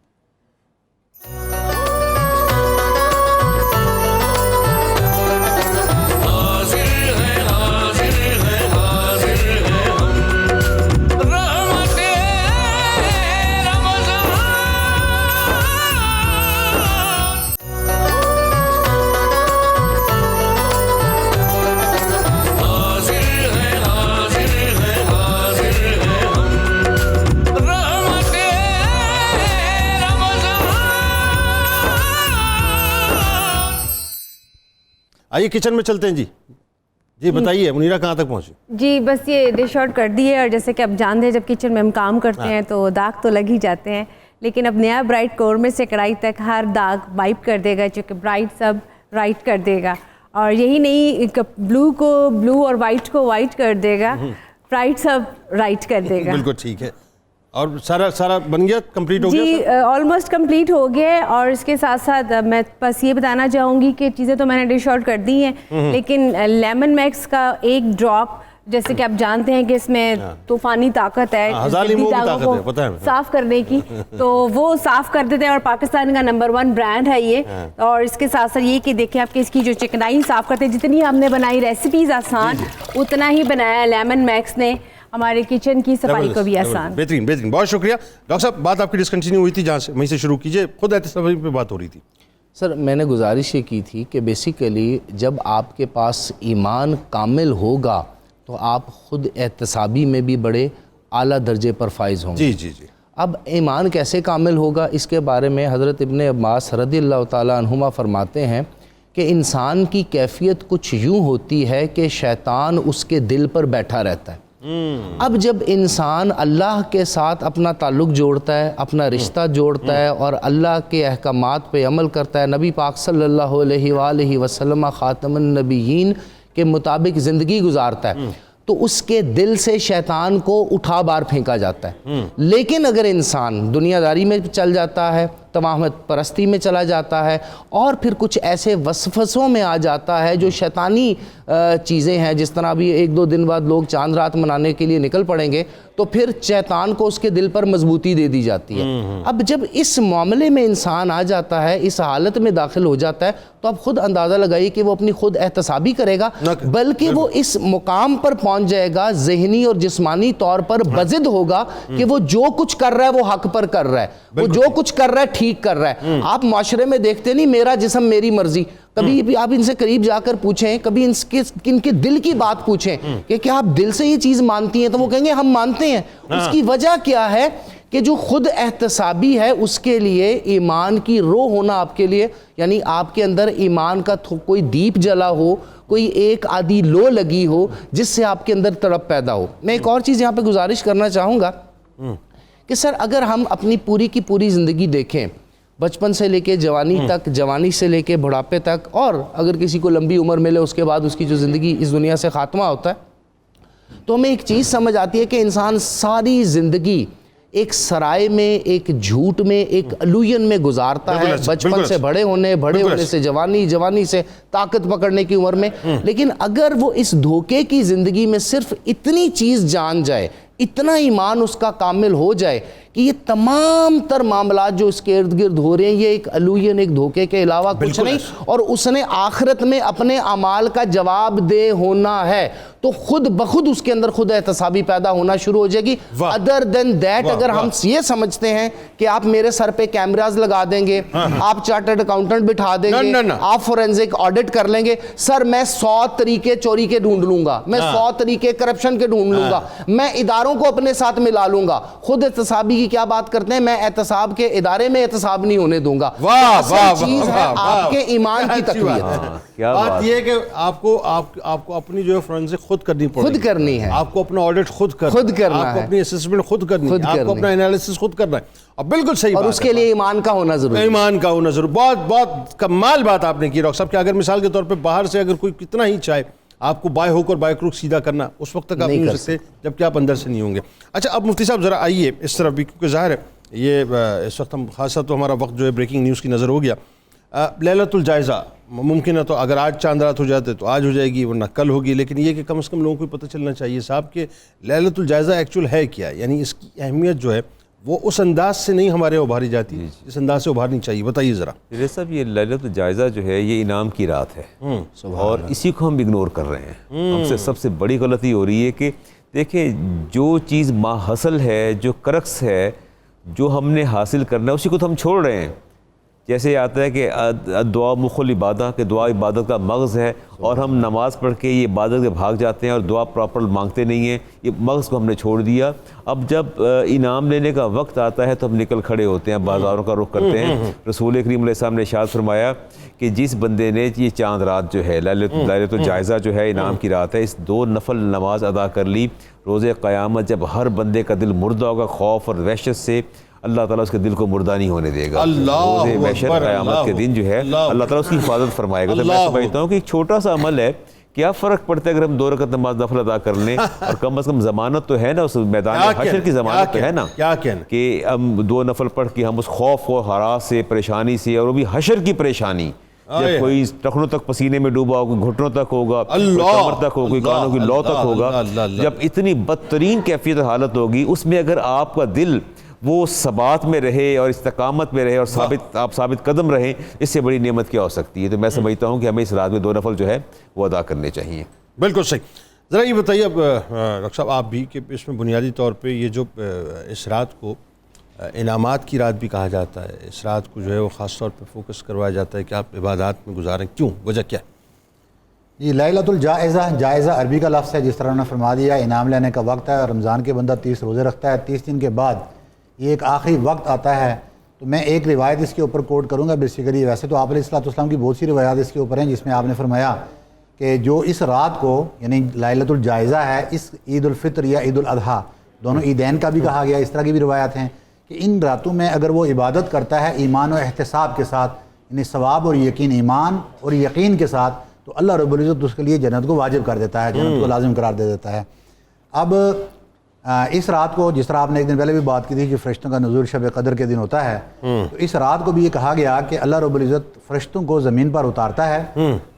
Speaker 2: آئیے کچن میں چلتے ہیں. جی بتائیے منیرہ کہاں تک پہنچی؟
Speaker 4: جی بس یہ ڈش آؤٹ کر دی ہے, اور جیسے کہ آپ جانتے ہیں جب کچن میں ہم کام کرتے ہیں تو داغ تو لگ ہی جاتے ہیں, لیکن اب نیا برائٹ قورمے سے کڑھائی تک ہر داغ وائپ کر دے گا, چونکہ برائٹ سب رائٹ کر دے گا. اور یہی نہیں, بلو کو بلو اور وائٹ کو وائٹ کر دے گا, برائٹ سب رائٹ کر دے گا.
Speaker 2: بالکل ٹھیک ہے. اور سارا بن گیا, کمپلیٹ ہو گیا؟
Speaker 4: جی آلموسٹ کمپلیٹ ہو گیا. اور اس کے ساتھ ساتھ میں بس یہ بتانا چاہوں گی کہ چیزیں تو میں نے ڈش آؤٹ کر دی ہیں, لیکن لیمن میکس کا ایک ڈراپ, جیسے کہ آپ جانتے ہیں کہ اس میں طوفانی طاقت ہے صاف کرنے کی, تو وہ صاف کر دیتے ہیں, اور پاکستان کا نمبر 1 برانڈ ہے یہ. اور اس کے ساتھ ساتھ یہ کہ دیکھیں آپ کہ اس کی جو چکنائی صاف کرتے ہیں, جتنی ہم نے بنائی ریسیپیز آسان, اتنا ہی بنایا لیمن میکس نے ہمارے کچن کی صفائی کو بھی آسان.
Speaker 2: بہترین بہترین, بہت شکریہ. ڈاکٹر صاحب بات آپ کی ڈسکنٹینیو ہوئی تھی, جہاں سے وہیں سے شروع کیجئے, خود احتسابی پہ بات ہو رہی تھی.
Speaker 1: سر میں نے گزارش یہ کی تھی کہ بیسیکلی جب آپ کے پاس ایمان کامل ہوگا تو آپ خود احتسابی میں بھی بڑے اعلیٰ درجے پر فائز ہوں گے.
Speaker 2: جی.
Speaker 1: اب ایمان کیسے کامل ہوگا, اس کے بارے میں حضرت ابن عباس رضی اللہ تعالیٰ عنہما فرماتے ہیں کہ انسان کی کیفیت کچھ یوں ہوتی ہے کہ شیطان اس کے دل پر بیٹھا رہتا ہے. اب جب انسان اللہ کے ساتھ اپنا تعلق جوڑتا ہے, اپنا رشتہ جوڑتا ہے, اور اللہ کے احکامات پہ عمل کرتا ہے, نبی پاک صلی اللہ علیہ وآلہ وسلم خاتم النبیین کے مطابق زندگی گزارتا ہے, تو اس کے دل سے شیطان کو اٹھا بار پھینکا جاتا ہے. لیکن اگر انسان دنیا داری میں چل جاتا ہے, تمامت پرستی میں چلا جاتا ہے, اور پھر کچھ ایسے وسوسوں میں آ جاتا ہے جو شیطانی چیزیں ہیں, جس طرح ابھی 1-2 دن بعد لوگ چاند رات منانے کے لیے نکل پڑیں گے, تو پھر شیطان کو اس کے دل پر مضبوطی دے دی جاتی ہے. اب جب اس معاملے میں انسان آ جاتا ہے, اس حالت میں داخل ہو جاتا ہے, تو اب خود اندازہ لگائیے کہ وہ اپنی خود احتسابی کرے گا, بلکہ وہ اس مقام پر پہنچ جائے گا ذہنی اور جسمانی طور پر بضد ہوگا کہ وہ جو کچھ کر رہا ہے وہ حق پر کر رہا ہے, وہ جو کچھ کر رہا ہے ٹھیک کر رہا ہے. آپ معاشرے میں دیکھتے نہیں, میرا جسم میری مرضی, کبھی بھی آپ ان سے قریب جا کر پوچھیں, کبھی ان کے دل کی بات پوچھیں کہ کیا آپ دل سے یہ چیز مانتی ہیں, تو وہ کہیں گے ہم مانتے ہیں. اس کی وجہ کیا ہے کہ جو خود احتسابی ہے اس کے لیے ایمان کی رو ہونا آپ کے لیے, یعنی آپ کے اندر ایمان کا کوئی دیپ جلا ہو, کوئی ایک آدھی لو لگی ہو جس سے آپ کے اندر تڑپ پیدا ہو. میں ایک اور چیز یہاں پہ گزارش کرنا چاہوں گا کہ سر اگر ہم اپنی پوری کی پوری زندگی دیکھیں, بچپن سے لے کے جوانی تک, جوانی سے لے کے بڑھاپے تک, اور اگر کسی کو لمبی عمر ملے اس کے بعد اس کی جو زندگی اس دنیا سے خاتمہ ہوتا ہے, تو ہمیں ایک چیز سمجھ آتی ہے کہ انسان ساری زندگی ایک سرائے میں، ایک جھوٹ میں، ایک الوژن میں گزارتا ہے، بچپن سے بڑے ہونے سے جوانی، جوانی سے طاقت پکڑنے کی عمر میں. لیکن اگر وہ اس دھوکے کی زندگی میں صرف اتنی چیز جان جائے، اتنا ایمان اس کا کامل ہو جائے کہ یہ تمام تر معاملات جو اس کے ارد گرد ہو رہے ہیں یہ ایک الوژن، ایک دھوکے کے علاوہ کچھ نہیں، اور اس نے آخرت میں اپنے اعمال کا جواب دہ ہونا ہے، تو خود بخود اس کے اندر خود احتسابی پیدا ہونا شروع ہو جائے گی. ادر دین دیٹ اگر ہم یہ سمجھتے ہیں کہ آپ میرے سر پہ کیمراز لگا دیں گے، آپ چارٹرڈ اکاؤنٹنٹ بٹھا دیں گے، آپ فورینزک آڈٹ کر لیں گے، سر میں 100 طریقے چوری کے ڈھونڈ لوں گا، میں 100 طریقے کرپشن کے ڈھونڈ لوں گا، میں اداروں کو اپنے ساتھ ملا لوں گا. خود احتسابی کی کیا بات کرتے ہیں؟ میں احتساب کے ادارے میں احتساب نہیں ہونے دوں گا. اصل چیز ہے آپ کے ایمان کی تقویت.
Speaker 2: بات یہ ہے کہ آپ کو اپنی جو ہے فورینزک خود کرنی پڑے گی،
Speaker 1: خود کرنی ہے،
Speaker 2: آپ کو اپنا آڈٹ خود کرنا ہے، آپ کو اپنی اسسمنٹ خود کرنی ہے، آپ کو اپنا انالیسس خود کرنا ہے. اور بالکل صحیح بات ہے،
Speaker 1: اور اس کے لیے ایمان کا ہونا ضروری ہے.
Speaker 2: ایمان کا ہونا ضروری. بہت کمال بات آپ نے کی ڈاکٹر صاحب کہ اگر مثال کے طور پہ باہر سے اگر کوئی کتنا ہی چاہے آپ کو بائے ہو کر بائے کروک سیدھا کرنا، اس وقت تک آپ نہیں کر سکتے جب کہ آپ اندر سے نہیں ہوں گے. اچھا اب مفتی صاحب ذرا آئیے اس طرف بھی، کیونکہ ظاہر ہے یہ اس وقت ہم خاصا تو ہمارا وقت جو ہے بریکنگ نیوز کی نظر ہو گیا. لیلۃ الجائزہ ممکن ہے تو اگر آج چاند رات ہو جاتے تو آج ہو جائے گی ورنہ کل ہوگی، لیکن یہ کہ کم از کم لوگوں کو پتہ چلنا چاہیے صاحب کہ لیلۃ الجائزہ ایکچوئل ہے کیا، یعنی اس کی اہمیت جو ہے وہ اس انداز سے نہیں ہمارے ابھاری جاتی جس انداز سے ابھارنی چاہیے. بتائیے ذرا.
Speaker 3: صاحب یہ لیلۃ الجائزہ جو ہے یہ انعام کی رات ہے، اور اسی کو ہم اگنور کر رہے ہیں. ہم سے سب سے بڑی غلطی ہو رہی ہے کہ دیکھیں جو چیز ما حاصل ہے، جو کرکس ہے، جو ہم نے حاصل کرنا ہے اسی کو تو ہم چھوڑ رہے ہیں. جیسے آتا ہے کہ دعا مخ العبادہ، کہ دعا عبادت کا مغز ہے، اور ہم نماز پڑھ کے یہ عبادت کے بھاگ جاتے ہیں اور دعا پراپر مانگتے نہیں ہیں. یہ مغز کو ہم نے چھوڑ دیا. اب جب انعام لینے کا وقت آتا ہے تو ہم نکل کھڑے ہوتے ہیں، بازاروں کا رخ کرتے ہیں. رسول کریم علیہ السلام نے ارشاد فرمایا کہ جس بندے نے یہ چاند رات جو ہے لیلۃ الجائزہ جو ہے انعام کی رات ہے، اس 2 نفل نماز ادا کر لی، روز قیامت جب ہر بندے کا دل مردہ ہوگا خوف اور وحشت سے، اللہ تعالیٰ اس کے دل کو مردہ نہیں ہونے دے گا. روز محشر قیامت کے دن جو ہے اللہ تعالیٰ اس کی حفاظت فرمائے گا. تو میں سمجھتا ہوں کہ ایک چھوٹا سا عمل ہے، کیا فرق پڑتا ہے اگر ہم 2 رکعت نماز نفل ادا کر لیں، اور کم از کم ضمانت تو ہے نا، اس میدان حشر کی ضمانت تو ہے نا، کہ ہم 2 نفل پڑھ کے ہم اس خوف و ہراس سے، پریشانی سے، اور وہ بھی حشر کی پریشانی، جب کوئی ٹخنوں تک پسینے میں ڈوبا ہوگا، کوئی گھٹنوں تک ہوگا، کوئی کمر تک ہوگا، کوئی کانوں کی لو تک ہوگا، جب اتنی بدترین کیفیت حالت ہوگی، اس میں اگر آپ کا دل وہ ثبات میں رہے اور استقامت میں رہے اور آپ ثابت قدم رہیں، اس سے بڑی نعمت کیا ہو سکتی ہے. تو میں سمجھتا ہوں کہ ہمیں اس رات میں 2 نفل جو ہے وہ ادا کرنے چاہیے.
Speaker 2: بالکل صحیح. ذرا یہ بتائیے اب ڈاکٹر صاحب آپ بھی کہ اس میں بنیادی طور پہ یہ جو اس رات کو انعامات کی رات بھی کہا جاتا ہے، اس رات کو جو ہے وہ خاص طور پہ فوکس کروایا جاتا ہے کہ آپ عبادات میں گزاریں، کیوں، وجہ کیا ہے؟
Speaker 5: یہ لیلۃ الجائزہ، جائزہ عربی کا لفظ ہے، جس طرح انہوں نے فرما دیا انعام لینے کا وقت ہے، اور رمضان کے بندہ 30 روزے رکھتا ہے، 30 دن کے بعد یہ ایک آخری وقت آتا ہے. تو میں ایک روایت اس کے اوپر کوٹ کروں گا بیسیکلی. ویسے تو آپ علیہ الصلوۃ والسلام کی بہت سی روایات اس کے اوپر ہیں، جس میں آپ نے فرمایا کہ جو اس رات کو یعنی لیلۃ الجائزہ ہے، اس عید الفطر یا عید الاضحیٰ، دونوں عیدین کا بھی کہا گیا، اس طرح کی بھی روایات ہیں کہ ان راتوں میں اگر وہ عبادت کرتا ہے ایمان و احتساب کے ساتھ، یعنی ثواب اور یقین، ایمان اور یقین کے ساتھ، تو اللہ رب العزت اس کے لیے جنت کو واجب کر دیتا ہے، جنت کو لازم قرار دے دیتا ہے. اب اس رات کو جس طرح آپ نے ایک دن پہلے بھی بات کی تھی کہ فرشتوں کا نزول شب قدر کے دن ہوتا ہے، تو اس رات کو بھی یہ کہا گیا کہ اللہ رب العزت فرشتوں کو زمین پر اتارتا ہے،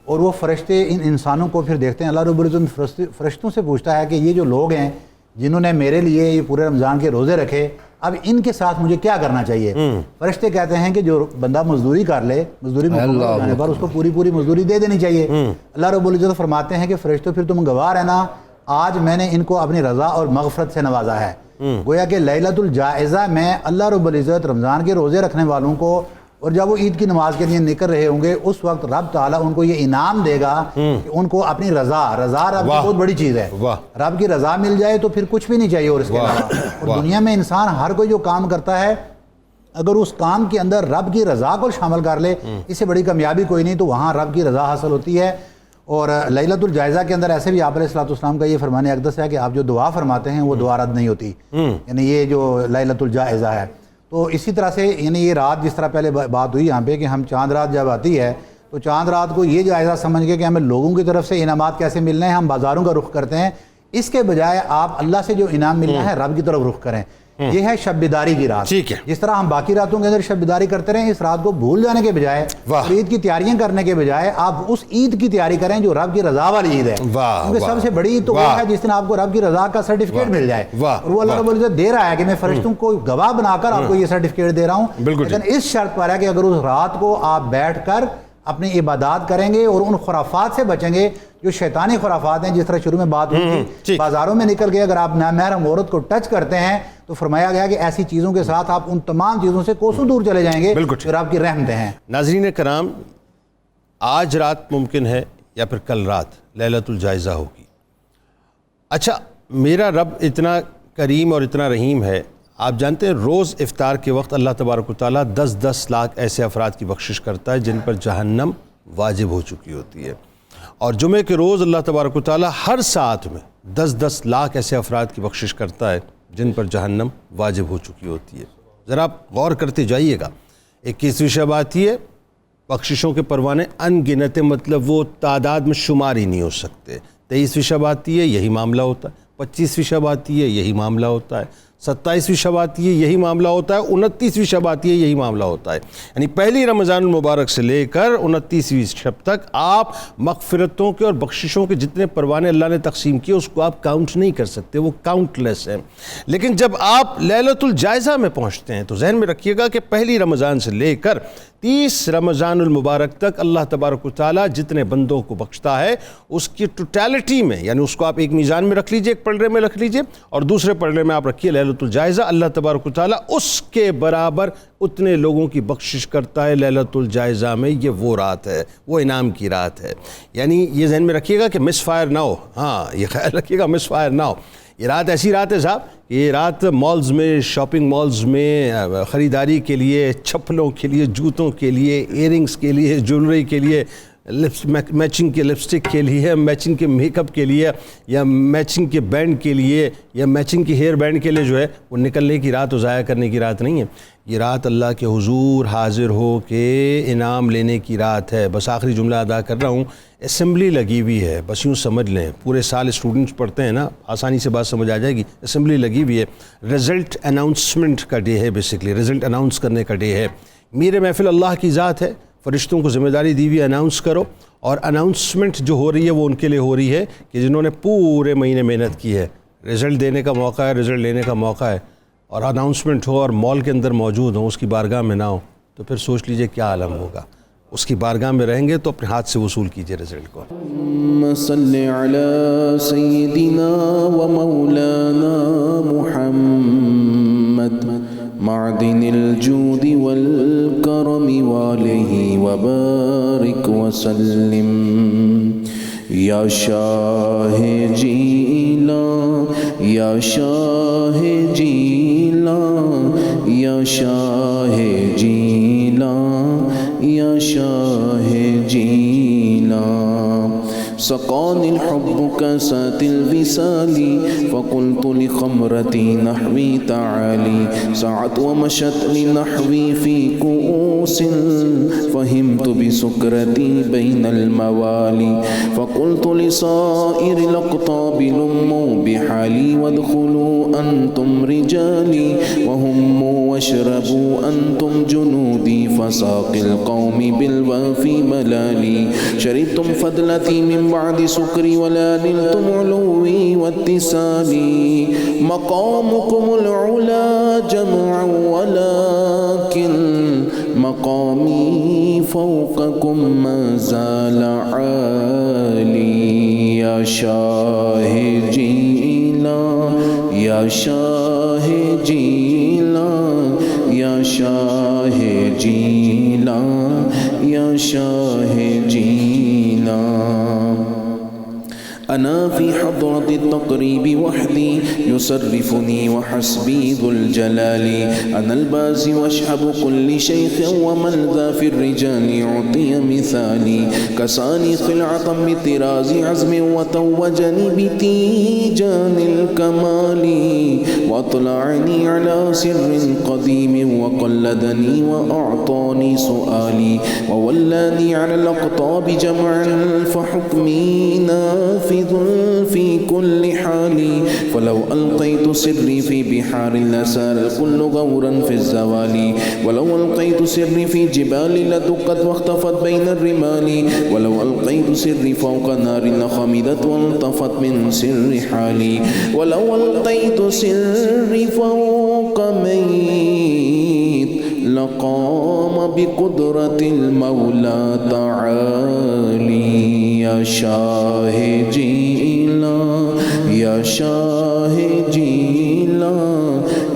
Speaker 5: اور وہ فرشتے ان انسانوں کو پھر دیکھتے ہیں. اللہ رب العزت فرشتوں سے پوچھتا ہے کہ یہ جو لوگ ہیں جنہوں نے میرے لیے یہ پورے رمضان کے روزے رکھے، اب ان کے ساتھ مجھے کیا کرنا چاہیے؟ فرشتے کہتے ہیں کہ جو بندہ مزدوری کر لے، مزدوری مکمل ہونے پر اس کو پوری مزدوری دے دینی چاہیے. اللہ رب العزت فرماتے ہیں کہ فرشتوں پھر تم گواہ رہنا، آج میں نے ان کو اپنی رضا اور مغفرت سے نوازا ہے. گویا کہ لیلۃ الجائزہ میں اللہ رب العزت رمضان کے روزے رکھنے والوں کو، اور جب وہ عید کی نماز کے لیے نکل رہے ہوں گے، اس وقت رب تعالیٰ ان کو یہ انعام دے گا کہ ان کو اپنی رضا رب کی بہت بڑی چیز ہے، رب کی رضا مل جائے تو پھر کچھ بھی نہیں چاہیے. اور اس کے علاوہ اور دنیا میں انسان ہر کوئی جو کام کرتا ہے، اگر اس کام کے اندر رب کی رضا کو شامل کر لے، اس سے بڑی کامیابی کوئی نہیں. تو وہاں رب کی رضا حاصل ہوتی ہے. اور لیلۃ الجائزہ کے اندر ایسے بھی آپ علیہ الصلوۃ والسلام کا یہ فرمان اقدس ہے کہ آپ جو دعا فرماتے ہیں وہ دعا رد نہیں ہوتی، یعنی یہ جو لیلۃ الجائزہ ہے. تو اسی طرح سے یعنی یہ رات جس طرح پہلے بات ہوئی یہاں پہ کہ ہم چاند رات جب آتی ہے تو چاند رات کو یہ جائزہ سمجھ کے کہ ہمیں لوگوں کی طرف سے انعامات کیسے ملنے ہیں، ہم بازاروں کا رخ کرتے ہیں. اس کے بجائے آپ اللہ سے جو انعام ملنا ہے رب کی طرف رخ کریں. یہ ہے شب بیداری کی رات.
Speaker 2: ٹھیک ہے.
Speaker 5: جس طرح ہم باقی راتوں کے اندر شب بیداری کرتے رہیں, اس رات کو بھول جانے کے بجائے اور عید کی تیاریاں کرنے کے بجائے آپ اس عید کی تیاری کریں جو رب کی رضا والی عید ہے. کیونکہ سب سے بڑی عید تو وہ ہے جس دن آپ کو رب کی رضا کا سرٹیفکیٹ مل جائے, اور وہ اللہ رب العزت دے رہا ہے کہ میں فرشتوں کو گواہ بنا کر آپ کو یہ سرٹیفکیٹ دے رہا ہوں. لیکن اس شرط پر ہے کہ اگر اس رات کو آپ بیٹھ کر اپنی عبادات کریں گے اور ان خرافات سے بچیں گے جو شیطانی خرافات ہیں, جس طرح شروع میں بات ہوئی تھی, بازاروں میں نکل کے اگر آپ نامحرم عورت کو ٹچ کرتے ہیں تو فرمایا گیا کہ ایسی چیزوں کے ساتھ آپ ان تمام چیزوں سے کوسوں دور چلے جائیں گے جو آپ کی رحمتیں ہیں.
Speaker 2: ناظرین کرام, آج رات ممکن ہے یا پھر کل رات لیلۃ الجائزہ ہوگی. اچھا, میرا رب اتنا کریم اور اتنا رحیم ہے, آپ جانتے ہیں روز افطار کے وقت اللہ تبارک و تعالیٰ 10 لاکھ ایسے افراد کی بخشش کرتا ہے جن پر جہنم واجب ہو چکی ہوتی ہے, اور جمعے کے روز اللہ تبارک و تعالیٰ ہر ساعت میں 10 لاکھ ایسے افراد کی بخشش کرتا ہے جن پر جہنم واجب ہو چکی ہوتی ہے. ذرا آپ غور کرتے جائیے گا. 21ویں شب آتی ہے, بخششوں کے پروانے ان گنت, مطلب وہ تعداد میں شمار ہی نہیں ہو سکتے. 23ویں شب آتی ہے, یہی معاملہ ہوتا ہے. 25ویں شب آتی ہے, یہی معاملہ ہوتا ہے. 27ویں شب آتی ہے, یہی معاملہ ہوتا ہے. 29ویں شب آتی ہے, یہی معاملہ ہوتا ہے. یعنی پہلی رمضان المبارک سے لے کر 29ویں شب تک آپ مغفرتوں کے اور بخششوں کے جتنے پروانے اللہ نے تقسیم کیے اس کو آپ کاؤنٹ نہیں کر سکتے, وہ کاؤنٹ لیس ہیں. لیکن جب آپ لیلۃ الجائزہ میں پہنچتے ہیں تو ذہن میں رکھیے گا کہ پہلی رمضان سے لے کر 30 رمضان المبارک تک اللہ تبارک و تعالیٰ جتنے بندوں کو بخشتا ہے اس کی ٹوٹیلٹی میں, یعنی اس کو آپ ایک میزان میں رکھ لیجئے, ایک پلڑے میں رکھ لیجئے, اور دوسرے پلڑے میں آپ رکھیے لیلۃ الجائزہ. اللہ تبارک و تعالیٰ اس کے برابر اتنے لوگوں کی بخشش کرتا ہے لیلۃ الجائزہ میں. یہ وہ رات ہے, وہ انعام کی رات ہے. یعنی یہ ذہن میں رکھیے گا کہ مس فائر نہ ہو. ہاں, یہ خیال رکھیے گا مس فائر نہ ہو. یہ رات ایسی رات ہے صاحب, یہ رات مالز میں, شاپنگ مالز میں خریداری کے لیے, چپلوں کے لیے, جوتوں کے لیے, ایئرنگز کے لیے, جیولری کے لیے, میچنگ کے لپسٹک کے لیے, میچنگ کے میک اپ کے لیے, یا میچنگ کے بینڈ کے لیے, یا میچنگ کے ہیئر بینڈ کے لیے جو ہے وہ نکلنے کی رات و ضائع کرنے کی رات نہیں ہے. یہ رات اللہ کے حضور حاضر ہو کے انعام لینے کی رات ہے. بس آخری جملہ ادا کر رہا ہوں, اسمبلی لگی ہوئی ہے, بس یوں سمجھ لیں, پورے سال اسٹوڈنٹس پڑھتے ہیں نا, آسانی سے بات سمجھ آ جائے گی. اسمبلی لگی ہوئی ہے, رزلٹ اناؤنسمنٹ کا ڈے ہے, بیسکلی رزلٹ اناؤنس کرنے کا ڈے ہے. میر محفل اللہ کی ذات ہے, فرشتوں کو ذمہ داری دی ہوئی اناؤنس کرو, اور اناؤنسمنٹ جو ہو رہی ہے وہ ان کے لیے ہو رہی ہے کہ جنہوں نے پورے مہینے محنت کی ہے. رزلٹ دینے کا موقع ہے, رزلٹ لینے کا موقع ہے, اور اناؤنسمنٹ ہو اور مال کے اندر موجود ہوں, اس کی بارگاہ میں نہ ہو, تو پھر سوچ لیجئے کیا عالم ہوگا. اس کی بارگاہ میں رہیں گے تو اپنے ہاتھ سے وصول کیجئے رزلٹ کو.
Speaker 6: صلی علی سیدنا و مولانا محمد معدن الجود والکرم وآلہ وبارک وسلم. یا شاہ جیلاں, یا شاہ جیلاں, یا شاہ جیلاں, یا شاہ جیلاں. سقاني الحب كاسات الوصال فقلت لخمرتي نحوي تعالي سعت ومشت لنحوي في كؤوس فهمت بسكرتي بين الموالي فقلت لصائر الأقطاب لموا بحالي وادخلوا أنتم رجالي وهموا واشربوا أنتم جنودي فساق القوم بالوافي ملالي شربتم فضلتي من بعد سكري ولا نلتم علوي واتسالي مقامكم العلا جمع ولكن مقامي فوقكم ما زال عالي. يا شاه جيلان يا شاه جيلان يا شاه جيلان يا شاه جيلان. أنا في حضرة التقريب وحدي يصرفني وحسبي ذو الجلال. أنا البازي واشهب كل شيخ ومن ذا في الرجال يعطي مثالي. كساني خلعة بطراز عزم وتوجني بتيجان الكمال وأطلعني على سر قديم وقلدني وأعطاني سؤالي وولاني على الأقطاب جمعا فحكمي نافذ في كل حال فلو ألقيت سري في بحار لسال الكل غورا في الزوال ولو ألقيت سري في جبال لدقت واختفت بين الرمال ولو ألقيت سري فوق نار لخمدت والطفت من سر حالي ولو ألقيت سري فوق ميت لقام بقدرة المولى تعالي يا شاه جيلا يا شاه جيلا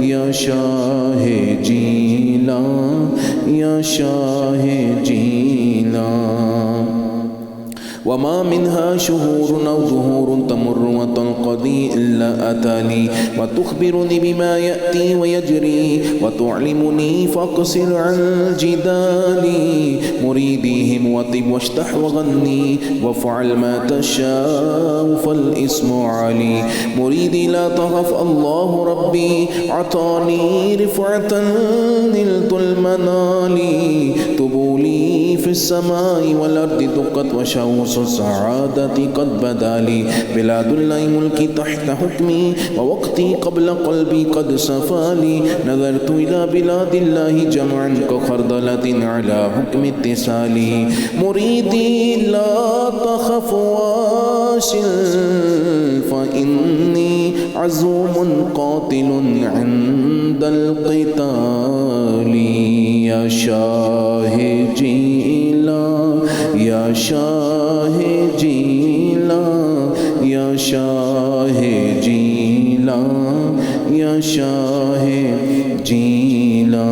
Speaker 6: يا شاه جيلا يا شاه جيلا وما منها شهور أو ظهور تمر وتنقضي إلا أتاني وتخبرني بما يأتي ويجري وتعلمني فاقصر عن جدالي مريديهم وطب واشتح وغني وافعل ما تشاء فالاسم علي مريدي لا تخف الله ربي عطاني رفعة نلت المنال طبولي في السماء والأرض دقت وشوص السعادة قد بدا لي بلاد الله ملكي تحت حكمي ووقتي قبل قلبي قد صفالي نظرت إلى بلاد الله جمعا كخردلة على حكم اتصالي مريدي لا تخف واصل فإني عزوم قاتل عند القتال يا شاه جيلا يا شاه جيلا يا شاه جيلا يا شاه جيلا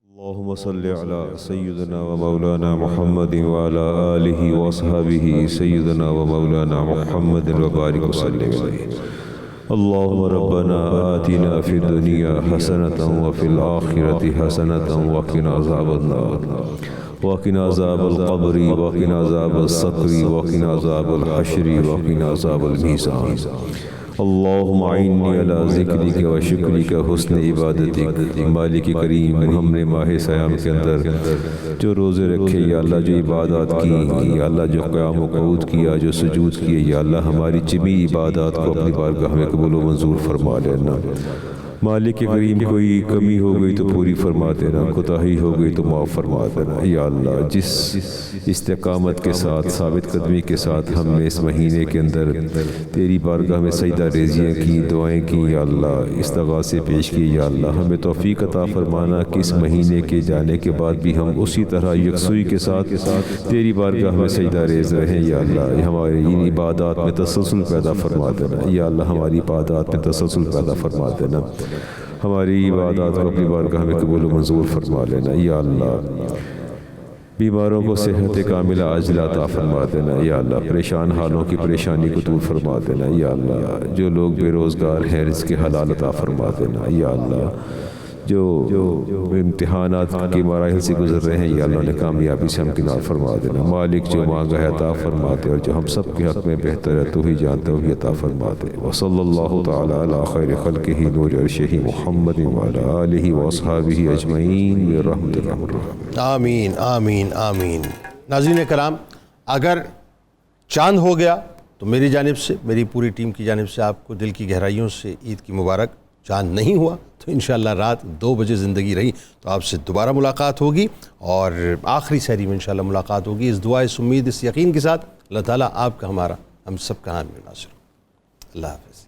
Speaker 3: اللهم صل على سيدنا ومولانا محمد وعلى آله وأصحابه سيدنا ومولانا محمد وبارك وسلم عليه اللهم ربنا آتنا في الدنيا حسنة وفي الآخرة حسنة وقنا عذاب النار وقنا عذاب القبر وقنا عذاب الصقر وقنا عذاب الحشر وقنا عذاب الميزان اللهم اعنی علی ذکرک و شکرک حسن عبادتک مالک کریم ہم نے ماہ سیام کے اندر جو روزے رکھے یا اللہ جو عبادات کی یا اللہ جو قیام و قعود کیا جو سجود کیے یا اللہ ہماری جمی عبادات کو اپنی بارگاہ میں قبول و منظور فرما لینا مالک کریم کوئی کمی ہو گئی تو پوری فرما دینا کوتاہی ہو گئی تو معاف فرما دینا یا اللہ جس استقامت کے ساتھ ثابت قدمی کے ساتھ ہم نے اس مہینے کے اندر تیری بارگاہ میں سجدہ ریزیاں کی دعائیں کی یا اللہ استغاثے پیش کی یا اللہ ہمیں توفیق عطا فرمانا کہ اس مہینے کے جانے کے بعد بھی ہم اسی طرح یکسوئی کے ساتھ تیری بارگاہ میں سجدہ ریز رہیں یا اللہ ہماری ان عبادات میں تسلسل پیدا فرما دینا یا اللہ ہماری عبادات میں تسلسل پیدا فرما دینا ہماری عبادات کو اپنی بارگاہ میں قبول و منظور فرما لینا یا اللہ بیماروں کو صحت کاملہ عاجلہ عطا فرما دینا یا اللہ پریشان حالوں کی پریشانی کو دور فرما دینا یا اللہ جو لوگ بے روزگار ہیں رزق حلال عطا فرما دینا یا اللہ جو امتحانات کے مراحل سے گزر رہے ہیں یا اللہ نے کامیابی سے ہمکنار فرما دینا مالک جو مانگا ہے عطا فرما دے اور جو ہم سب کے حق میں بہتر ہے تو ہی جانتا وہی عطا فرما دے وصلی اللہ تعالی علی خیر خلقہ نور عرشہ محمد وعلی آلہ واصحابہ اجمعین برحمتک یا ارحم
Speaker 2: آمین آمین آمین ناظرین کرام اگر چاند ہو گیا تو میری جانب سے میری پوری ٹیم کی جانب سے آپ کو دل کی گہرائیوں سے عید کی مبارک چاند نہیں ہوا تو انشاءاللہ رات 2 بجے زندگی رہی تو آپ سے دوبارہ ملاقات ہوگی اور آخری سحری میں انشاءاللہ ملاقات ہوگی اس دعا اس امید اس یقین کے ساتھ اللہ تعالیٰ آپ کا ہمارا ہم سب کا حامی ناصر اللہ حافظ